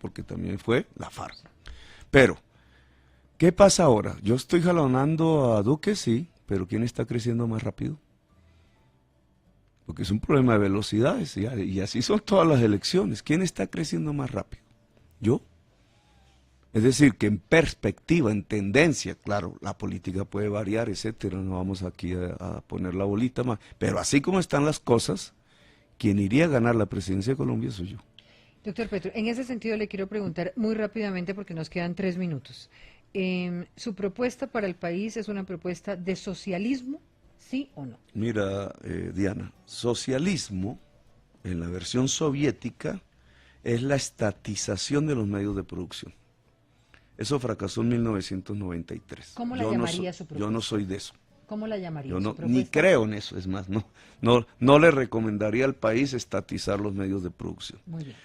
porque también fue la FARC. Pero, ¿qué pasa ahora? Yo estoy jalonando a Duque, sí, pero ¿quién está creciendo más rápido? Porque es un problema de velocidades, y así son todas las elecciones. ¿Quién está creciendo más rápido? ¿Yo? Es decir, que en perspectiva, en tendencia, claro, la política puede variar, etcétera, no vamos aquí a poner la bolita más, pero así como están las cosas, quien iría a ganar la presidencia de Colombia soy yo. Doctor Petro, en ese sentido le quiero preguntar muy rápidamente porque nos quedan 3 minutos. ¿Su propuesta para el país es una propuesta de socialismo, sí o no? Mira, Diana, socialismo, en la versión soviética, es la estatización de los medios de producción. Eso fracasó en 1993. ¿Cómo la llamaría su propuesta? Yo no soy de eso. ¿Cómo la llamaría Yo su no, propuesta? ni creo en eso, es más, no le recomendaría al país estatizar los medios de producción. Muy bien.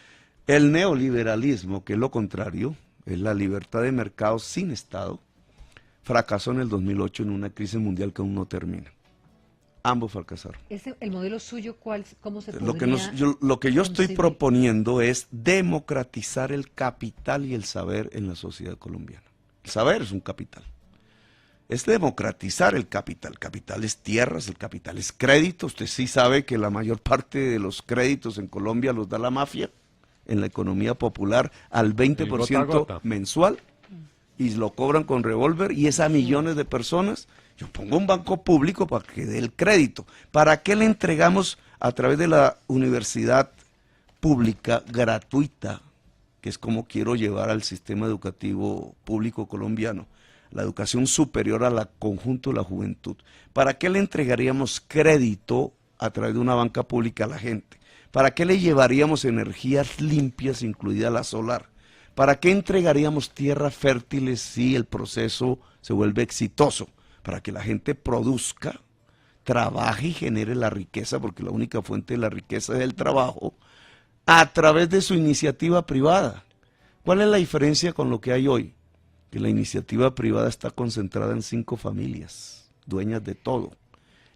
El neoliberalismo, que es lo contrario, es la libertad de mercado sin Estado, fracasó en el 2008 en una crisis mundial que aún no termina. Ambos fracasaron. ¿El modelo suyo cómo se podría Lo que yo estoy concebir? proponiendo es democratizar el capital y el saber en la sociedad colombiana. El saber es un capital. Es democratizar el capital. El capital es tierras, el capital es crédito. Usted sí sabe que la mayor parte de los créditos en Colombia los da la mafia en la economía popular al 20% gota a gota. mensual. y lo cobran con revólver y es a millones de personas. Yo pongo un banco público para que dé el crédito. ¿Para qué le entregamos a través de la universidad pública gratuita, que es como quiero llevar al sistema educativo público colombiano, la educación superior a la conjunto de la juventud? ¿Para qué le entregaríamos crédito a través de una banca pública a la gente? ¿Para qué le llevaríamos energías limpias, incluida la solar? ¿Para qué entregaríamos tierras fértiles si el proceso se vuelve exitoso? Para que la gente produzca, trabaje y genere la riqueza, porque la única fuente de la riqueza es el trabajo, a través de su iniciativa privada. ¿Cuál es la diferencia con lo que hay hoy? Que la iniciativa privada está concentrada en 5 familias, dueñas de todo.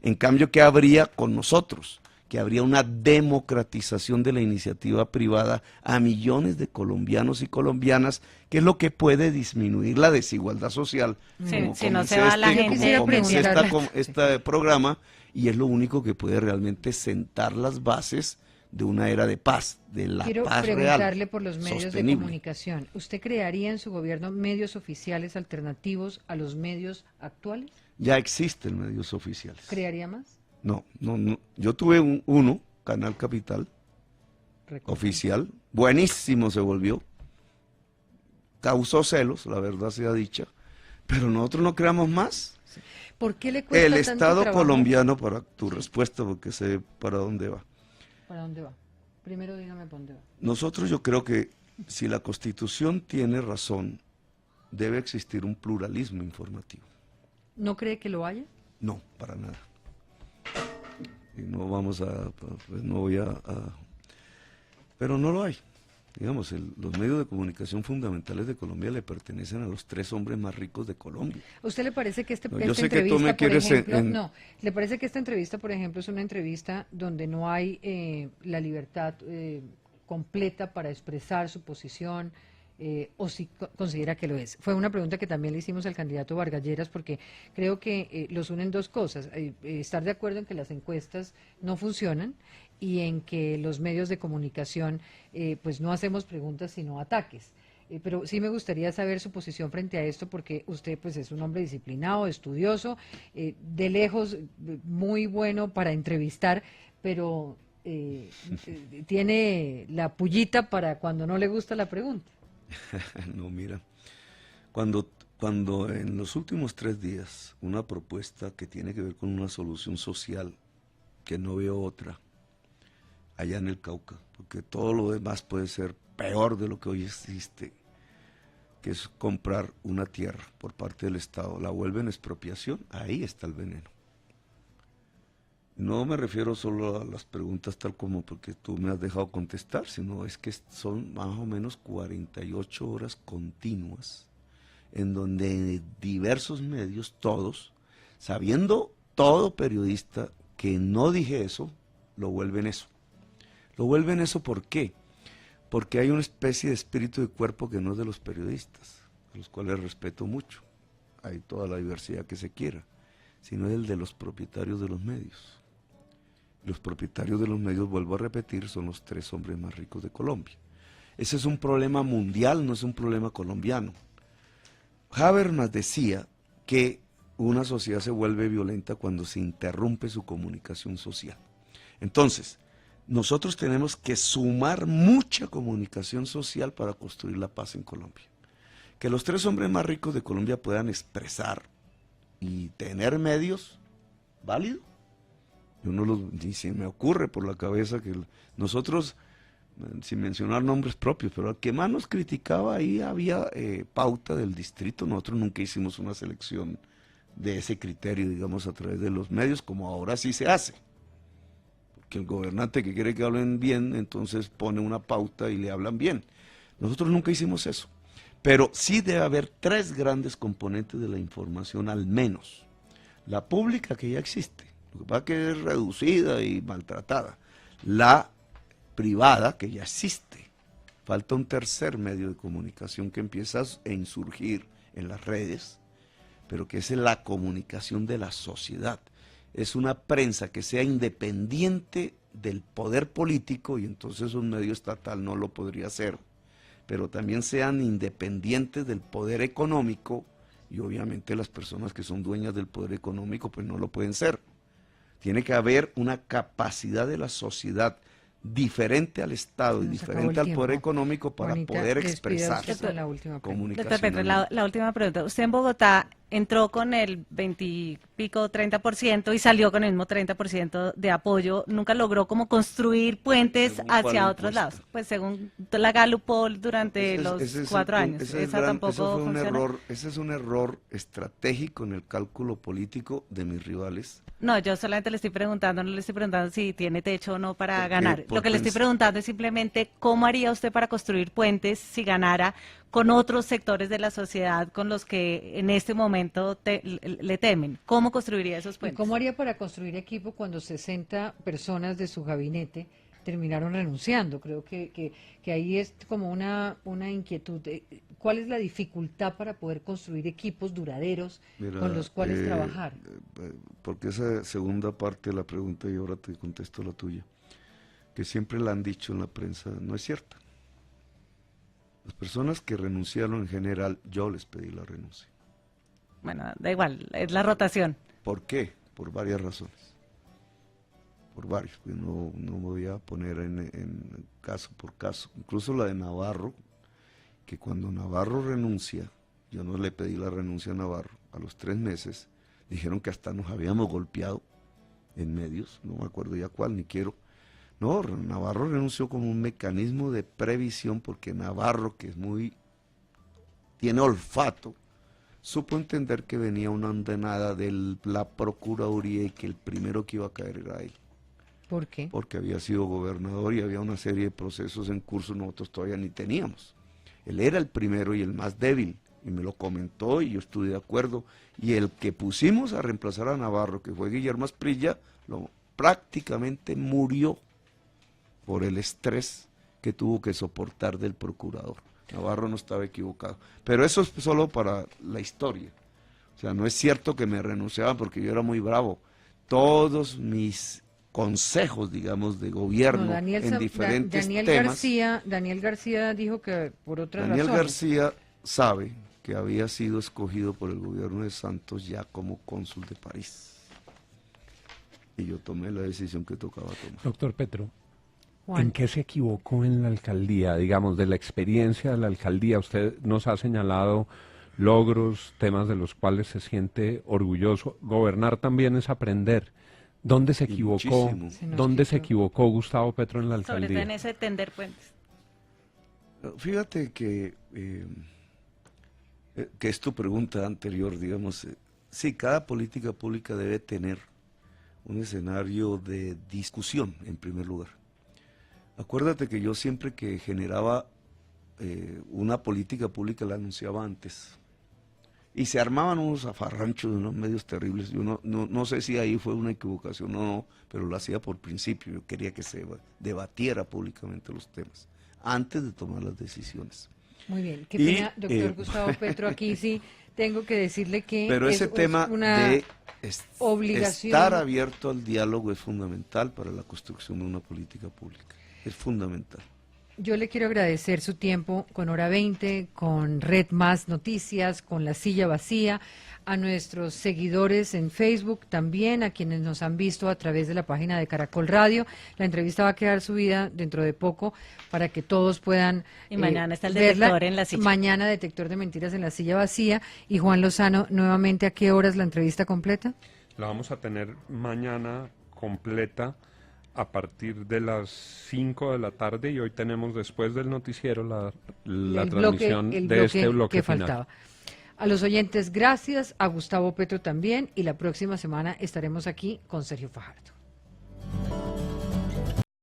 En cambio, ¿qué habría con nosotros? Que habría una democratización de la iniciativa privada a millones de colombianos y colombianas, que es lo que puede disminuir la desigualdad social. Sí, si no se va la gente. Como comienza este programa, y es lo único que puede realmente sentar las bases de una era de paz, de la Quiero paz real, preguntarle por los medios sostenible. de comunicación. ¿Usted crearía en su gobierno medios oficiales alternativos a los medios actuales? Ya existen medios oficiales. ¿Crearía más? No. Yo tuve uno, Canal Capital, oficial, buenísimo se volvió. Causó celos, la verdad sea dicha, pero nosotros no creamos más. ¿Por qué le cuesta El tanto Estado trabajo? colombiano, para tu respuesta, porque sé para dónde va. ¿Para dónde va? Primero dígame para dónde va. Nosotros, yo creo que si la Constitución tiene razón, debe existir un pluralismo informativo. ¿No cree que lo haya? No, para nada. Y no vamos a, pues no voy a pero no lo hay. Digamos, los medios de comunicación fundamentales de Colombia le pertenecen a los 3 hombres más ricos de Colombia. ¿A usted le parece que No, esta yo sé que tú me entrevista, por quieres ejemplo, no, le parece que esta entrevista, por ejemplo, es una entrevista donde no hay la libertad completa para expresar su posición, o si considera que lo es? Fue una pregunta que también le hicimos al candidato Vargas Lleras, porque creo que los unen 2 cosas, estar de acuerdo en que las encuestas no funcionan y en que los medios de comunicación pues no hacemos preguntas sino ataques. Pero sí me gustaría saber su posición frente a esto, porque usted pues es un hombre disciplinado, estudioso, de lejos muy bueno para entrevistar, pero tiene la pullita para cuando no le gusta la pregunta. No, mira, cuando en los últimos 3 días una propuesta que tiene que ver con una solución social, que no veo otra, allá en el Cauca, porque todo lo demás puede ser peor de lo que hoy existe, que es comprar una tierra por parte del Estado, la vuelven expropiación, ahí está el veneno. No me refiero solo a las preguntas tal como porque tú me has dejado contestar, sino es que son más o menos 48 horas continuas en donde diversos medios, todos, sabiendo todo periodista que no dije eso, lo vuelven eso. Lo vuelven eso, ¿por qué? Porque hay una especie de espíritu de cuerpo que no es de los periodistas, a los cuales respeto mucho, hay toda la diversidad que se quiera, sino es el de los propietarios de los medios. Los propietarios de los medios, vuelvo a repetir, son los 3 hombres más ricos de Colombia. Ese es un problema mundial, no es un problema colombiano. Habermas decía que una sociedad se vuelve violenta cuando se interrumpe su comunicación social. Entonces, nosotros tenemos que sumar mucha comunicación social para construir la paz en Colombia. Que los 3 hombres más ricos de Colombia puedan expresar y tener medios válidos. Yo ni se me ocurre por la cabeza que nosotros, sin mencionar nombres propios, pero al que más nos criticaba ahí había pauta del distrito. Nosotros nunca hicimos una selección de ese criterio, digamos, a través de los medios, como ahora sí se hace. Porque el gobernante que quiere que hablen bien, entonces pone una pauta y le hablan bien. Nosotros nunca hicimos eso. Pero sí debe haber 3 grandes componentes de la información, al menos. La pública, que ya existe, lo que pasa es que es reducida y maltratada. La privada, que ya existe. Falta un tercer medio de comunicación que empieza a insurgir en las redes, pero que es la comunicación de la sociedad. Es una prensa que sea independiente del poder político, y entonces un medio estatal no lo podría hacer, pero también sean independientes del poder económico, y obviamente las personas que son dueñas del poder económico pues no lo pueden ser. Tiene que haber una capacidad de la sociedad diferente al Estado y diferente al poder económico para poder expresarse. Doctor Petro, la última pregunta. Usted en Bogotá entró con el 20 y pico, 30% y salió con el mismo 30% de apoyo. Nunca logró como construir puentes hacia otros lados. Pues según la Gallup Poll durante los 4 años. Esa tampoco funciona. Ese es un error estratégico en el cálculo político de mis rivales. No, yo solamente le estoy preguntando, no le estoy preguntando si tiene techo o no para ganar. Lo que le estoy preguntando es simplemente cómo haría usted para construir puentes si ganara con otros sectores de la sociedad con los que en este momento le temen. ¿Cómo construiría esos puentes? ¿Y cómo haría para construir equipo cuando 60 personas de su gabinete terminaron renunciando? Creo que ahí es como una inquietud. ¿Cuál es la dificultad para poder construir equipos duraderos con los cuales trabajar? Porque esa segunda parte de la pregunta, y ahora te contesto la tuya, que siempre la han dicho en la prensa, no es cierta. Las personas que renunciaron en general, yo les pedí la renuncia. Bueno, da igual, es la rotación. ¿Por qué? Por varias razones. Por varios, pues no me voy a poner en caso por caso. Incluso la de Navarro, que cuando Navarro renuncia, yo no le pedí la renuncia a Navarro, a los 3 meses, dijeron que hasta nos habíamos golpeado en medios, no me acuerdo ya cuál, ni quiero. No, Navarro renunció como un mecanismo de previsión, porque Navarro, que tiene olfato, supo entender que venía una andanada de la Procuraduría y que el primero que iba a caer era él. ¿Por qué? Porque había sido gobernador y había una serie de procesos en curso, nosotros todavía ni teníamos. Él era el primero y el más débil, y me lo comentó y yo estuve de acuerdo. Y el que pusimos a reemplazar a Navarro, que fue Guillermo Asprilla, prácticamente murió por el estrés que tuvo que soportar del procurador. Navarro no estaba equivocado. Pero eso es solo para la historia. O sea, no es cierto que me renunciaban porque yo era muy bravo. Todos mis consejos, digamos, de gobierno en diferentes temas. Daniel García dijo que por otras razones. Daniel García sabe que había sido escogido por el gobierno de Santos ya como cónsul de París. Y yo tomé la decisión que tocaba tomar. Doctor Petro, ¿en qué se equivocó en la alcaldía? Digamos, de la experiencia de la alcaldía, usted nos ha señalado logros, temas de los cuales se siente orgulloso. Gobernar también es aprender. ¿Dónde se equivocó? ¿Dónde se equivocó Gustavo Petro en la alcaldía? Sobre todo en ese tender puentes. Fíjate que es tu pregunta anterior, digamos. Sí, cada política pública debe tener un escenario de discusión, en primer lugar. Acuérdate que yo siempre que generaba una política pública la anunciaba antes. Y se armaban unos zafarranchos, unos medios terribles. Yo no sé si ahí fue una equivocación o no, pero lo hacía por principio. Yo quería que se debatiera públicamente los temas, antes de tomar las decisiones. Muy bien. Qué pena, doctor Gustavo Petro, aquí sí tengo que decirle que pero ese tema de obligación. Estar abierto al diálogo es fundamental para la construcción de una política pública. Es fundamental. Yo le quiero agradecer su tiempo con Hora 20, con Red Más Noticias, con La Silla Vacía, a nuestros seguidores en Facebook, también a quienes nos han visto a través de la página de Caracol Radio. La entrevista va a quedar subida dentro de poco para que todos puedan y mañana está el verla. detector en La Silla. Mañana detector de mentiras en La Silla Vacía. Y Juan Lozano, nuevamente, ¿a qué horas la entrevista completa? La vamos a tener mañana completa a partir de las 5 de la tarde, y hoy tenemos después del noticiero la transmisión de este bloque que final. Faltaba. A los oyentes, gracias, a Gustavo Petro también, y la próxima semana estaremos aquí con Sergio Fajardo.